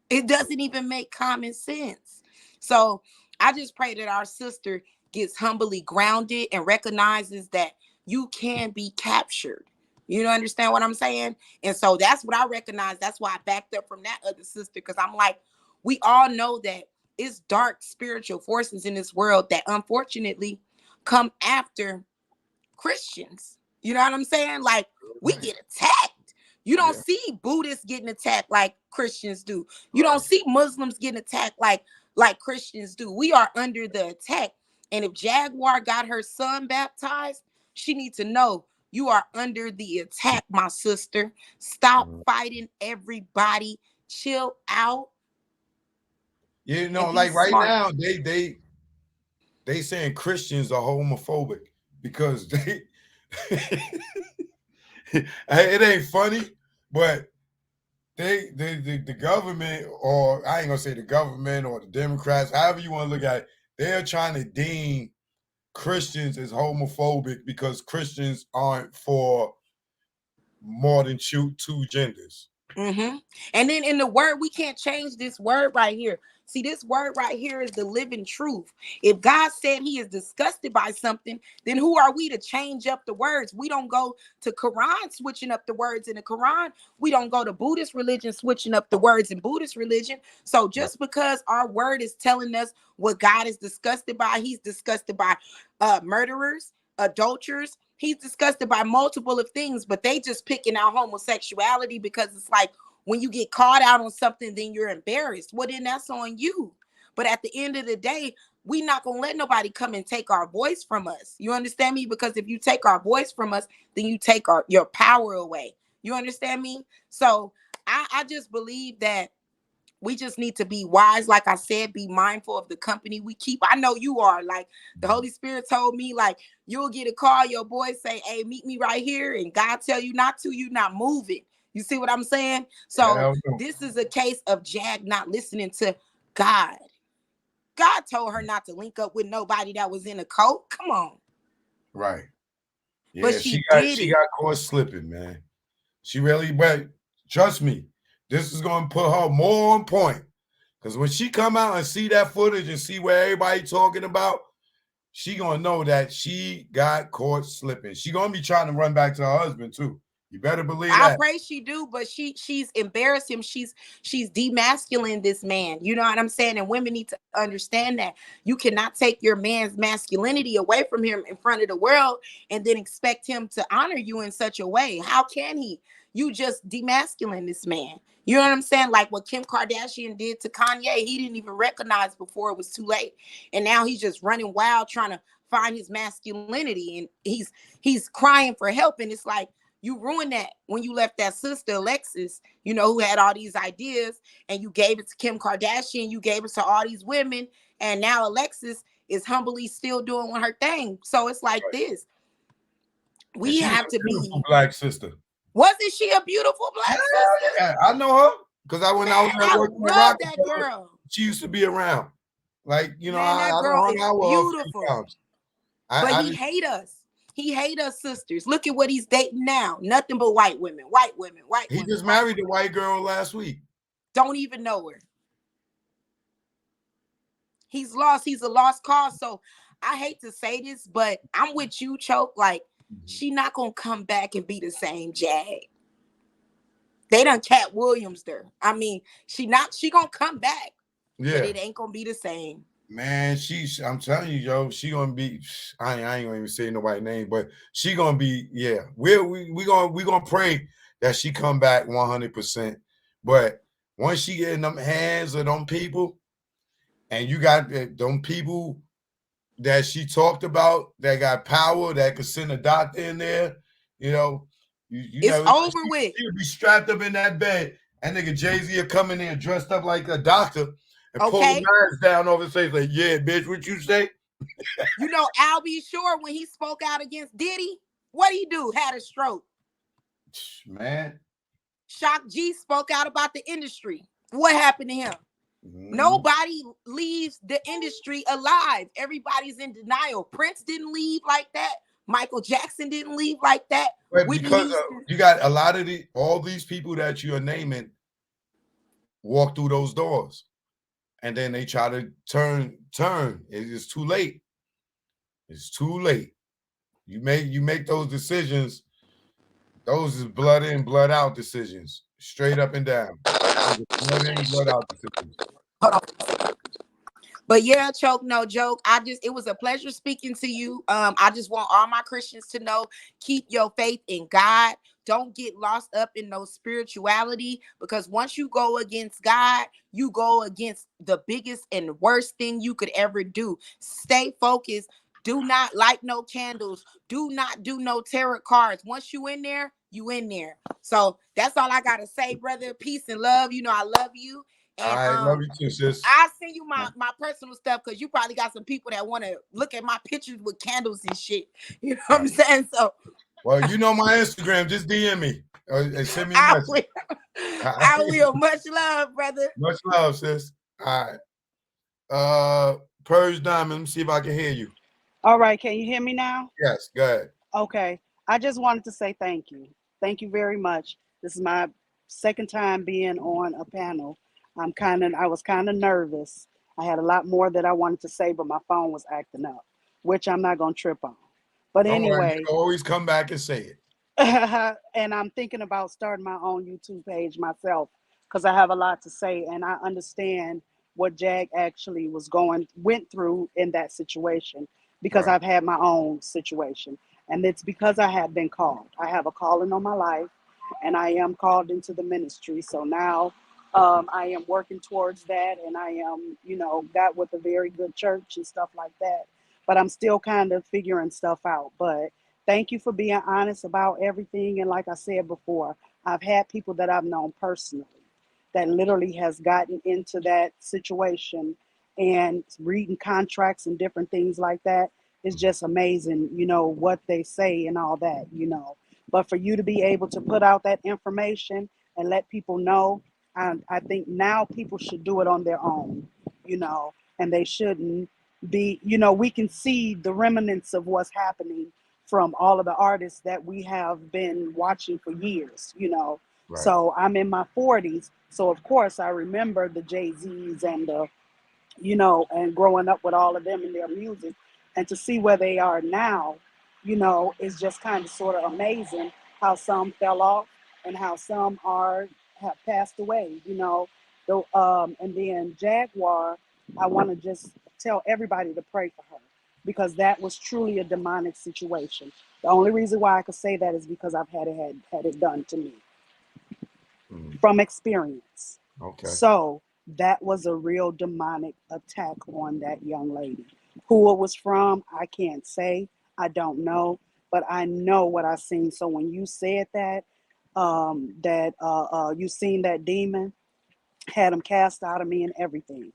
It doesn't even make common sense. So I just pray that our sister gets humbly grounded and recognizes that you can be captured. You don't understand what I'm saying? And so that's what I recognize. That's why I backed up from that other sister, because I'm like, we all know that it's dark spiritual forces in this world that unfortunately come after Christians. You know what I'm saying? Like, we get attacked. You don't see Buddhists getting attacked like Christians do. You don't see Muslims getting attacked like Christians do. We are under the attack. And if Jaguar got her son baptized, she needs to know you are under the attack, my sister. Stop fighting everybody. Chill out. You know, like right smart. now, they saying Christians are homophobic because they it ain't funny, but the government, or I ain't gonna say the government or the Democrats, however you want to look at it, they're trying to deem Christians as homophobic because Christians aren't for more than two genders. Mm-hmm. And then in the word, we can't change this word right here. See, this word right here is the living truth. If God said he is disgusted by something, then who are we to change up the words? We don't go to Quran switching up the words in the Quran. We don't go to Buddhist religion switching up the words in Buddhist religion. So just because our word is telling us what God is disgusted by, he's disgusted by murderers, adulterers. He's disgusted by multiple of things, but they just picking out homosexuality because it's like, when you get caught out on something, then you're embarrassed. Well, then that's on you. But at the end of the day, we not going to let nobody come and take our voice from us. You understand me? Because if you take our voice from us, then you take your power away. You understand me? So I just believe that we just need to be wise. Like I said, be mindful of the company we keep. I know you are. Like, the Holy Spirit told me, like, you'll get a call, your boy say, hey, meet me right here. And God tell you not to, you not moving. You see what I'm saying? So this is a case of Jag not listening to God. God told her not to link up with nobody that was in a cult. Come on. Right. Yeah, but she got caught slipping, man. She really, but trust me, this is going to put her more on point. Because when she come out and see that footage and see what everybody talking about, she going to know that she got caught slipping. She going to be trying to run back to her husband too. You better believe that. I pray she do, but she's embarrassed him. She's demasculine this man. You know what I'm saying? And women need to understand that you cannot take your man's masculinity away from him in front of the world and then expect him to honor you in such a way. How can he? You just demasculine this man. You know what I'm saying? Like what Kim Kardashian did to Kanye, he didn't even recognize before it was too late. And now he's just running wild trying to find his masculinity, and he's crying for help. And it's like, you ruined that when you left that sister, Alexis, you know, who had all these ideas, and you gave it to Kim Kardashian, you gave it to all these women, and now Alexis is humbly still doing her thing. So it's like this. We have to be black sister. Wasn't she a beautiful black sister? Yeah, I know her because I was love that girl. She used to be around. Like, you know, that girl is beautiful. But he hate us. He hate us sisters. Look at what he's dating now. Nothing but white women. He just married a white girl last week. Don't even know her. He's lost. He's a lost cause. So I hate to say this, but I'm with you, Choke. Like, she not gonna come back and be the same Jag. They done Cat Williams there. I mean, she gonna come back. Yeah. But it ain't gonna be the same. Man, I'm telling you, yo, she gonna be. I ain't gonna even say nobody's name, but she gonna be. Yeah, we gonna pray that she come back 100%. But once she get in them hands of them people, and you got them people that she talked about that got power that could send a doctor in there, you know, it's over with. She'll be strapped up in that bed, and nigga Jay-Z will come in there dressed up like a doctor. And pull the mask down over his face, like, yeah, bitch, what you say? You know, Al B. Shore, when he spoke out against Diddy, What do you do? Had a stroke. Man. Shock G spoke out about the industry. What happened to him? Nobody leaves the industry alive. Everybody's in denial. Prince didn't leave like that. Michael Jackson didn't leave like that. But because you got a lot of all these people that you're naming walk through those doors, and then they try to turn. It is too late. It's too late. You make those decisions. Those is blood in, blood out decisions, straight up and down. Blood in, blood out decisions. But yeah, Choke, no joke. It was a pleasure speaking to you. I just want all my Christians to know, keep your faith in God. Don't get lost up in no spirituality, because once you go against God, you go against the biggest and worst thing you could ever do. Stay focused. Do not light no candles. Do not do no tarot cards. Once you in there, you in there. So that's all I got to say, brother. Peace and love. You know, I love you. And I love you too, sis. I'll send you my personal stuff, because you probably got some people that want to look at my pictures with candles and shit. You know what I'm saying? So, well, you know my Instagram. Just DM me and send me a message. I will. Much love, brother. Much love, sis. All right. Purge Diamond. Let me see if I can hear you. All right. Can you hear me now? Yes. Go ahead. Okay. I just wanted to say thank you. Thank you very much. This is my second time being on a panel. I was kind of nervous. I had a lot more that I wanted to say, but my phone was acting up, which I'm not going to trip on. But anyway, you always come back and say it. And I'm thinking about starting my own YouTube page myself, because I have a lot to say, and I understand what Jag actually went through in that situation, because Right. I've had my own situation, and it's because I have been called. I have a calling on my life, and I am called into the ministry. So now I am working towards that, and I am, got with a very good church and stuff like that. But I'm still kind of figuring stuff out. But thank you for being honest about everything. And like I said before, I've had people that I've known personally that literally has gotten into that situation, and reading contracts and different things like that is just amazing, what they say and all that. But for you to be able to put out that information and let people know, I think now people should do it on their own, and they shouldn't be, we can see the remnants of what's happening from all of the artists that we have been watching for years. Right. So I'm in my 40s. So of course I remember the Jay-Z's and and growing up with all of them and their music, and to see where they are now, is just kind of sort of amazing how some fell off and how some have passed away, and then Jaguar, I want to just tell everybody to pray for her, because that was truly a demonic situation. The only reason why I could say that is because I've had it done to me from experience. Okay. So that was a real demonic attack on that young lady. Who it was from, I can't say. I don't know, but I know what I seen. So when you said that, you seen that demon, had him cast out of me and everything,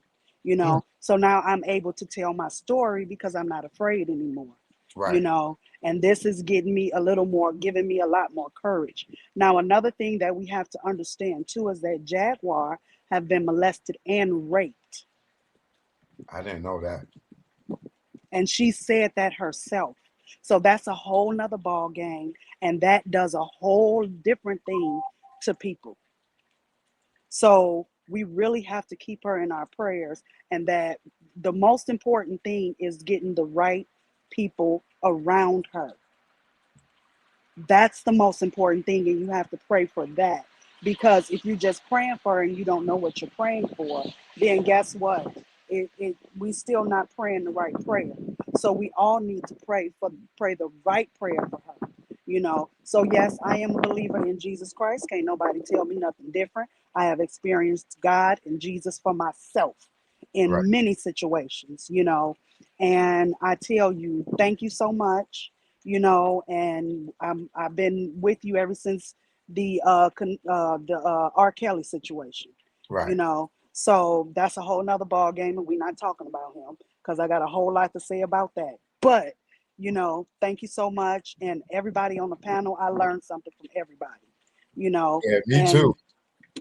So now I'm able to tell my story because I'm not afraid anymore. Right. And this is giving me a lot more courage. Now, another thing that we have to understand too is that Jaguar have been molested and raped. I didn't know that. And she said that herself. So that's a whole nother ball game. And that does a whole different thing to people. So we really have to keep her in our prayers. And that the most important thing is getting the right people around her. That's the most important thing. And you have to pray for that. Because if you're just praying for her and you don't know what you're praying for, then guess what? We still not praying the right prayer. So we all need to pray the right prayer for her. So yes, I am a believer in Jesus Christ. Can't nobody tell me nothing different. I have experienced God and Jesus for myself in many situations, and I tell you, thank you so much, and I've been with you ever since the R. Kelly situation, Right. So that's a whole nother ball game, and we're not talking about him because I got a whole lot to say about that. But Thank you so much. And everybody on the panel, I learned something from everybody, Yeah, me and too.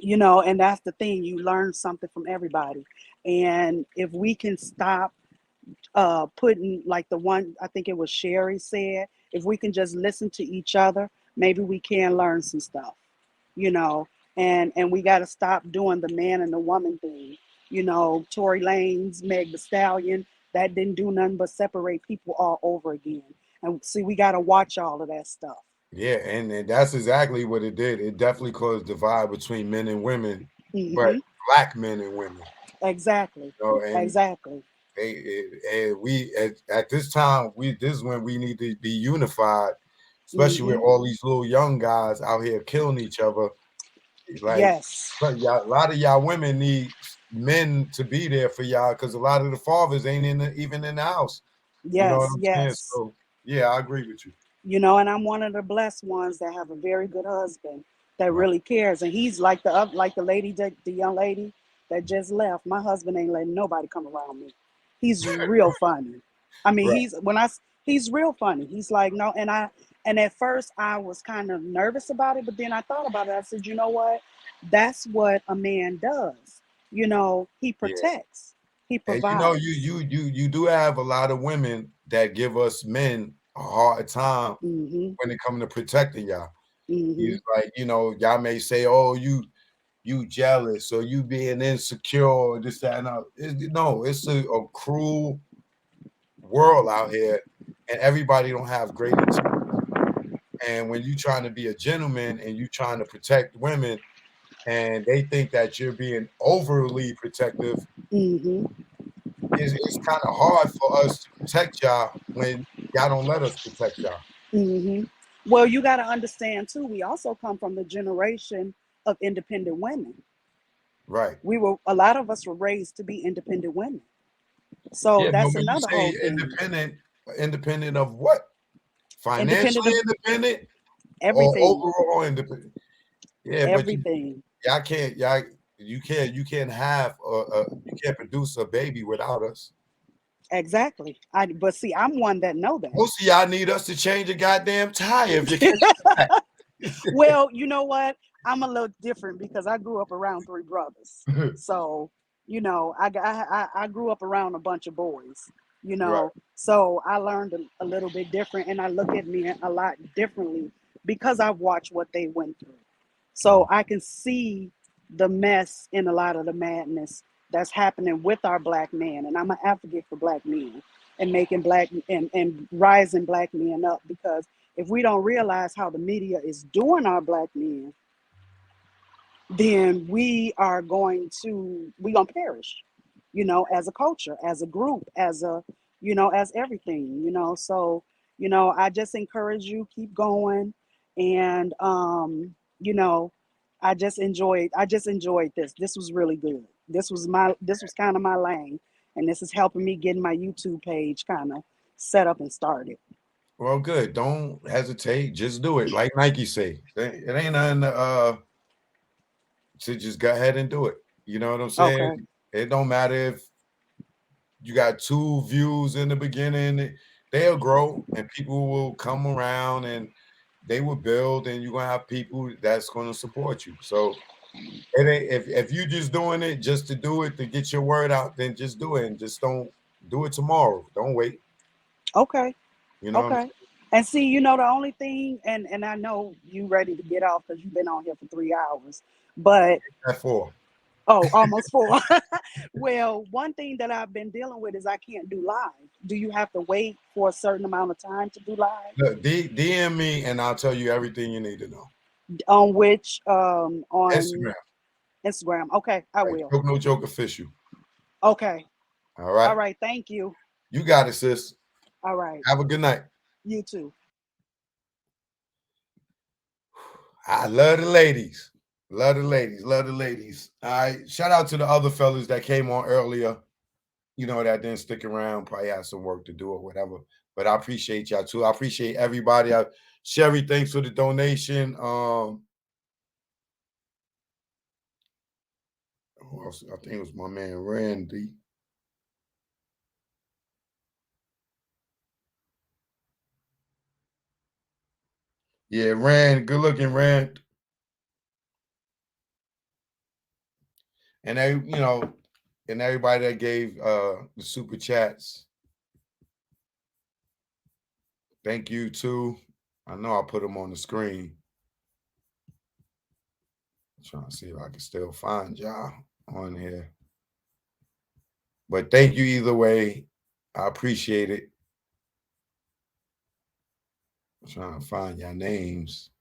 and that's the thing, you learn something from everybody. And if we can stop putting, like the one, I think it was Sherry said, if we can just listen to each other, maybe we can learn some stuff, you know, and we got to stop doing the man and the woman thing. Tory Lanez, Meg the Stallion, that didn't do nothing but separate people all over again. And see, we got to watch all of that stuff. Yeah, and that's exactly what it did. It definitely caused divide between men and women, but Hmm. black men and women. Exactly. And Exactly. we at this time, this is when we need to be unified, especially with Hmm. all these little young guys out here killing each other. Like, Yes. but y'all, a lot of y'all women need men to be there for y'all because a lot of the fathers ain't even in the house. You know what Yes. I'm saying? Yes. So yeah, I agree with you. And I'm one of the blessed ones that have a very good husband that Right. really cares. And he's like like the lady, the young lady that just left. My husband ain't letting nobody come around me. He's real funny. I mean, Right. he's real funny. He's like, no. And at first I was kind of nervous about it, but then I thought about it. I said, you know what? That's what a man does. He Yeah. protects, he And provides. you do have a lot of women that give us men a hard time Hmm. when it comes to protecting y'all. Hmm. He's like, y'all may say, "Oh, you jealous or you being insecure, or this, that, and that." No, it's a cruel world out here, and everybody don't have great intentions. And when you trying to be a gentleman and you trying to protect women, and they think that you're being overly protective, Hmm. it's kind of hard for us to protect y'all when y'all don't let us protect y'all. Hmm. Well, you got to understand too. We also come from the generation of independent women. Right. A lot of us were raised to be independent women. So Yeah, but that's when you another say whole thing. independent of what? Independent Financially of independent or everything, overall independent? Yeah, but everything. y'all can't y'all you can't have you can't produce a baby without us. Exactly. But see, I'm one that know Most of y'all need us to change a goddamn tire if you catch that. that. Well, you know what? I'm a little different because I grew up around three brothers. So, I grew up around a bunch of boys, Right. so I learned a little bit different, and I look at men a lot differently because I've watched what they went through. So I can see the mess in a lot of the madness that's happening with our black men. And I'm an advocate for black men and making black and rising black men up, because if we don't realize how the media is doing our black men, then we gonna perish, as a culture, as a group, as everything, So, I just encourage you, keep going. And you know, I just enjoyed this. This was really good. This was kind of my lane, and this is helping me getting my YouTube page kind of set up and started. Well, good. Don't hesitate. Just do it. Like Nike say, it ain't nothing to just go ahead and do it. You know what I'm saying? Okay. It don't matter if you got 2 views in the beginning, they'll grow and people will come around and they will build, and you're gonna have people that's gonna support you. So it ain't, if you just doing it just to do it to get your word out, then just do it and just don't do it tomorrow. Don't wait. Okay. You know what I'm Okay. And see, the only thing, and I know you ready to get off because you've been on here for 3 hours, but saying? That for. oh, almost four. Well, one thing that I've been dealing with is I can't do live. Do you have to wait for a certain amount of time to do live? Look, DM me and I'll tell you everything you need to know. On which on Instagram, Instagram? Okay, I right? will. Joke no joke official. Okay. All All right. right. Thank you. You got it, sis. All right. Have a good night. You too. I love the ladies. Love the ladies. Love the ladies. All right. Shout out to the other fellas that came on earlier. That didn't stick around. Probably had some work to do or whatever. But I appreciate y'all too. I appreciate everybody. Sherry, thanks for the donation. Who else? I think it was my man Randy. Yeah, Rand, good looking Rand. And and everybody that gave the super chats. Thank you too. I know I put them on the screen. I'm trying to see if I can still find y'all on here. But thank you either way. I appreciate it. I'm trying to find your names.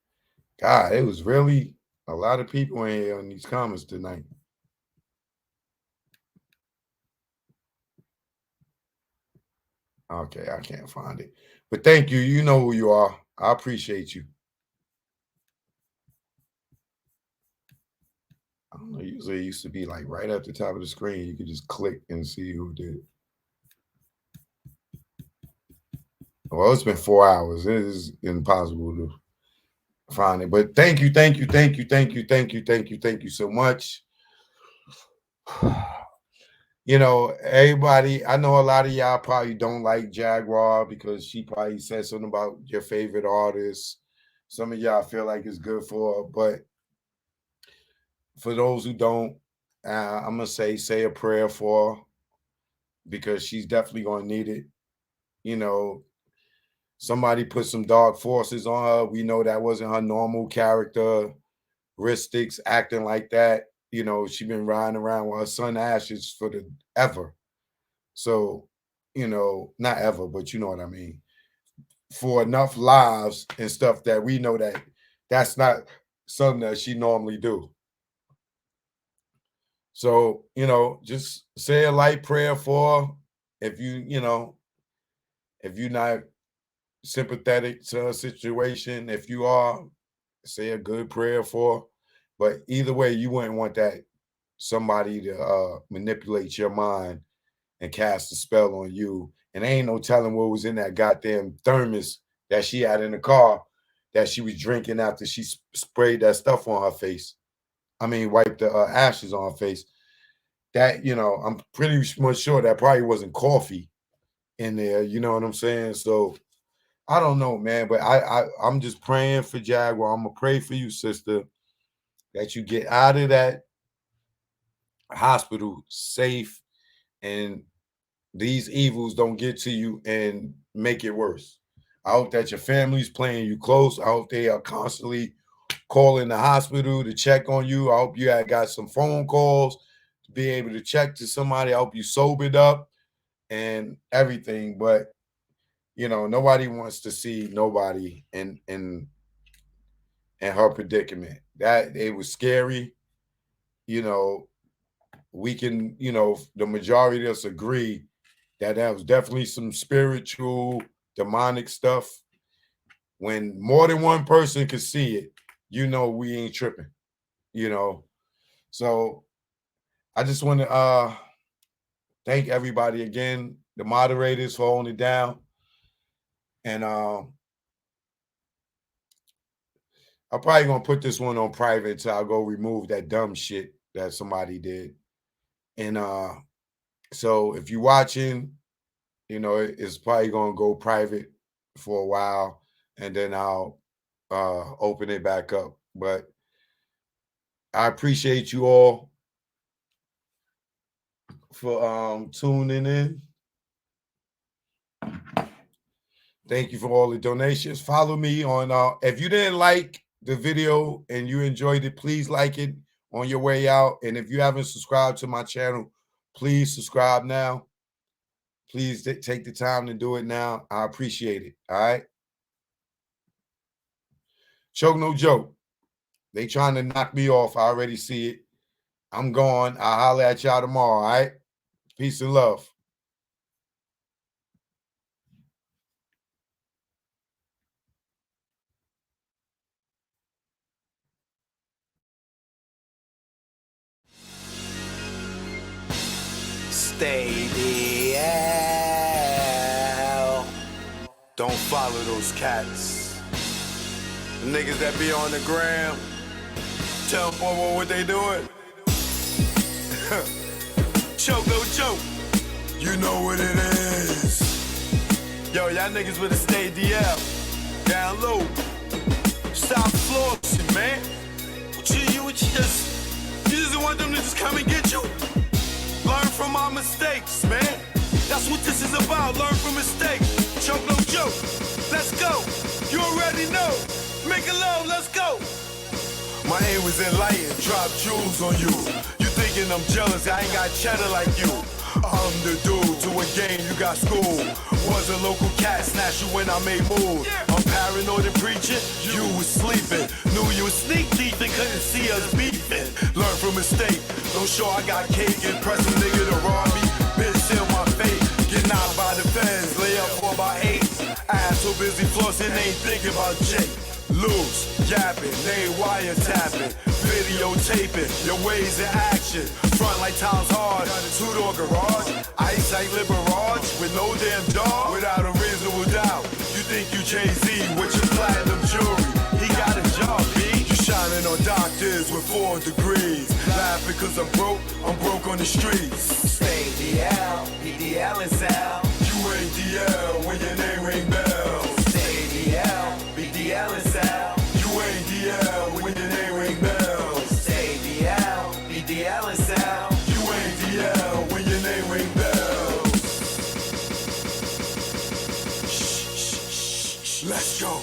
God, it was really a lot of people in here on these comments tonight. Okay, I can't find it. But thank you. You know who you are. I appreciate you. I don't know. Usually it used to be like right at the top of the screen. You could just click and see who did it. Well, it's been 4 hours. It is impossible to find it. But thank you so much. Everybody, I know a lot of y'all probably don't like Jaguar because she probably said something about your favorite artist. Some of y'all feel like it's good for her, but for those who don't, I'm gonna say a prayer for her because she's definitely gonna need it. Somebody put some dark forces on her. We know that wasn't her normal characteristics, acting like that. She's been riding around with her son Ashes for the ever. So, not ever, but you know what I mean. For enough lives and stuff that we know that that's not something that she normally do. So, just say a light prayer for her. If if you're not sympathetic to her situation, if you are, say a good prayer for her. But either way, you wouldn't want that somebody to manipulate your mind and cast a spell on you. And ain't no telling what was in that goddamn thermos that she had in the car that she was drinking after she sprayed that stuff on her face. I mean, wiped the ashes on her face. That, I'm pretty much sure that probably wasn't coffee in there. You know what I'm saying? So I don't know, man, but I'm just praying for Jaguar. I'm gonna pray for you, sister, that you get out of that hospital safe and these evils don't get to you and make it worse. I hope that your family's playing you close. I hope they are constantly calling the hospital to check on you. I hope you had got some phone calls to be able to check to somebody. I hope you sobered up and everything. But nobody wants to see nobody in her predicament. That it was scary. We can, the majority of us agree that was definitely some spiritual, demonic stuff. When more than one person could see it, we ain't tripping, So I just want to thank everybody again, the moderators for holding it down. And I'm probably gonna put this one on private so I'll go remove that dumb shit that somebody did. And so if you're watching, it's probably gonna go private for a while, and then I'll open it back up. But I appreciate you all for tuning in. Thank you for all the donations. Follow me on if you didn't like the video and you enjoyed it, please like it on your way out. And if you haven't subscribed to my channel, please subscribe now. Please take the time to do it now. I appreciate it. All right. Choke no joke. They trying to knock me off. I already see it. I'm gone. I'll holler at y'all tomorrow. All right. Peace and love. Stay the hell. Don't follow those cats. The niggas that be on the gram. Tell Bobo what they doing. Choke no joke. You know what it is. Yo, y'all niggas with a stay DL. Down low. Stop flossing, man. You just want them to just come and get you? Learn from our mistakes, man. That's what this is about, learn from mistakes. Choke no joke, let's go. You already know, make it love, let's go. My aim was enlightened, drop jewels on you. You thinking I'm jealous, I ain't got cheddar like you. I'm the dude to a game, you got school. Was a local cat, snatch you when I made moves. I'm paranoid and preaching, you was sleeping. Knew you was sneak deep and couldn't see us beefing. Learn from mistake, don't show I got cake. Impress a nigga to rob me, bitch seal my fate. Get knocked by the fans, lay up for about 8. Ass so busy flossing, ain't thinking about Jake. Loose, yapping, they ain't wiretapping, videotaping, your ways in action. Front like times hard, two-door garage, ice like Liberage, with no damn dog, without a reasonable doubt. You think you Jay-Z with your platinum jewelry, he got a job, B. You shining on doctors with 4 degrees, laughing cause I'm broke on the streets. Stay DL, BDL is out. You ain't DL when your name ring bells. Stay DL, BDL is out. You ain't DL when your name ring bells. Stay DL, BDL is out. You ain't DL when your name ring bells. Shh, let's go.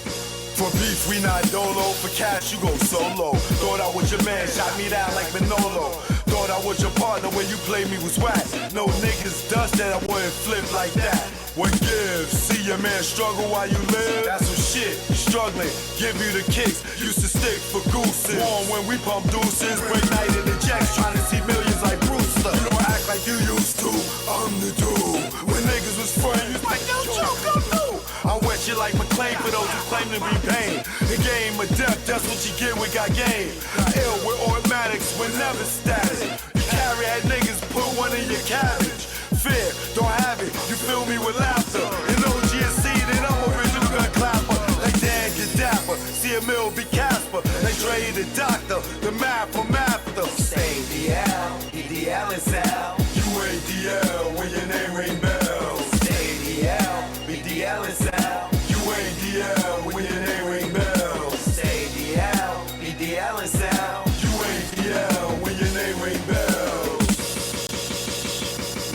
For beef, we not dolo. For cash, you go solo. Thought I was your man, shot me down like Manolo. Thought I was your partner when you played me was whack. No niggas dust that I wouldn't flip like that. What gives? See your man struggle while you live? That's some shit. Struggling, give you the kicks. Used to stick for gooses. Warm when we pump deuces. Break night in the jacks, trying to see millions like Brewster. You don't act like you used to. I'm the dude. When niggas was friends, you was like, yo, Joe, come through. I wet you like McLean for those who claim to be pain. The game of death, that's what you get with got game. Ill with automatics, we're never static. You carry that niggas, put one in your cabbage. Fear, don't have it, you fill me with laughter. In OGSC, then I'm original gun clapper. Like Dan Gadapper, see a mill be Casper. Like Dre the doctor, the math from after. Stay DL, EDL is out. You ain't DL when your name ring bells. Stay DL, BDL is out. You ain't DL when your name ring bells. Stay DL, BDL is out. You ain't DL when your name ring bells.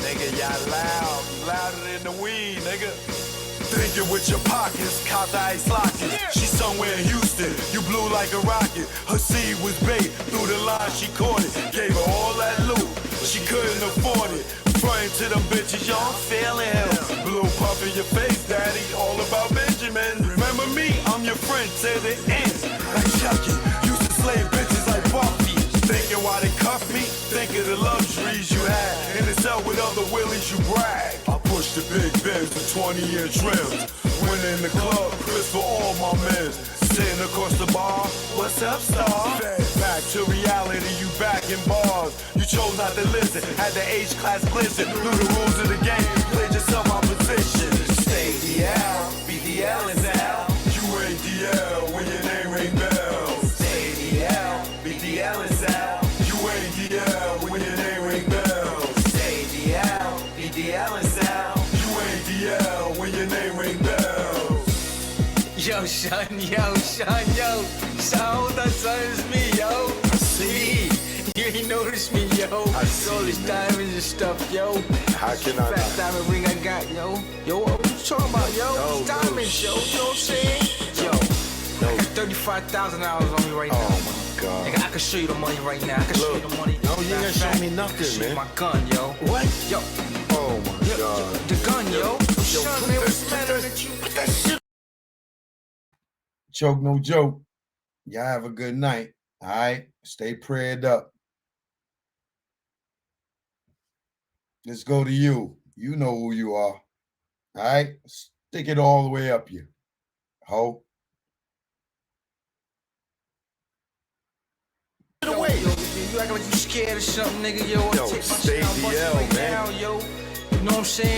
Nigga, y'all loud, louder than the weed, nigga. Thinking with your pockets, cop the ice locket. She somewhere in Houston, you blew like a rocket. Her seed was bait, through the line she caught it. Gave her all that loot, she couldn't afford it. Frontin' to them bitches, yo, I'm feeling hell. Blue puff in your face, daddy, all about Benjamin. Remember me, I'm your friend to the end. Like Chucky, used to slay bitches like Buffy. Thinking why they cuff me, think of the luxuries you had. In the cell with other willies, you brag. I push the big Benz for 20-year trims. Went in the club, Chris for all my men. Sitting across the bar, what's up, star? Back to reality, you back in bars. You chose not to listen, had the H-class glisten. Knew the rules of the game, played yourself out position. Stay DL, BDL is out. You ain't DL when your name ring bells. Stay DL, BDL is out. You ain't DL when your name ring bells. Stay DL, BDL is out. You ain't DL when your name ring bells. Yo, son, yo. So that son is me, yo. See, you ain't noticed me, yo. I see, all these man. diamonds and stuff, yo. How can I Fat not? diamond ring I got, yo. Yo, what you talking about, yo? No, These diamonds, yo. You know what I'm saying? Yo, I got $35,000 on me right now. Oh my God. Nigga, I can show you the money right now. I can show you the money. No, you ain't gonna show me nothing, I can show you man. my gun, yo. What? Yo, Oh my God. the gun, yo. Son, put man, that- what's the put matter that- with you? Put that shit. Choke no joke. Y'all have a good night. All right. Stay prayed up. Let's go to you. You know who you are. All right. Stick it all the way up you. Ho. Yo, you acting like you scared or something, nigga, yo. Yo, Take my stay shit out, bust it DL, right man. now, yo. You know what I'm saying?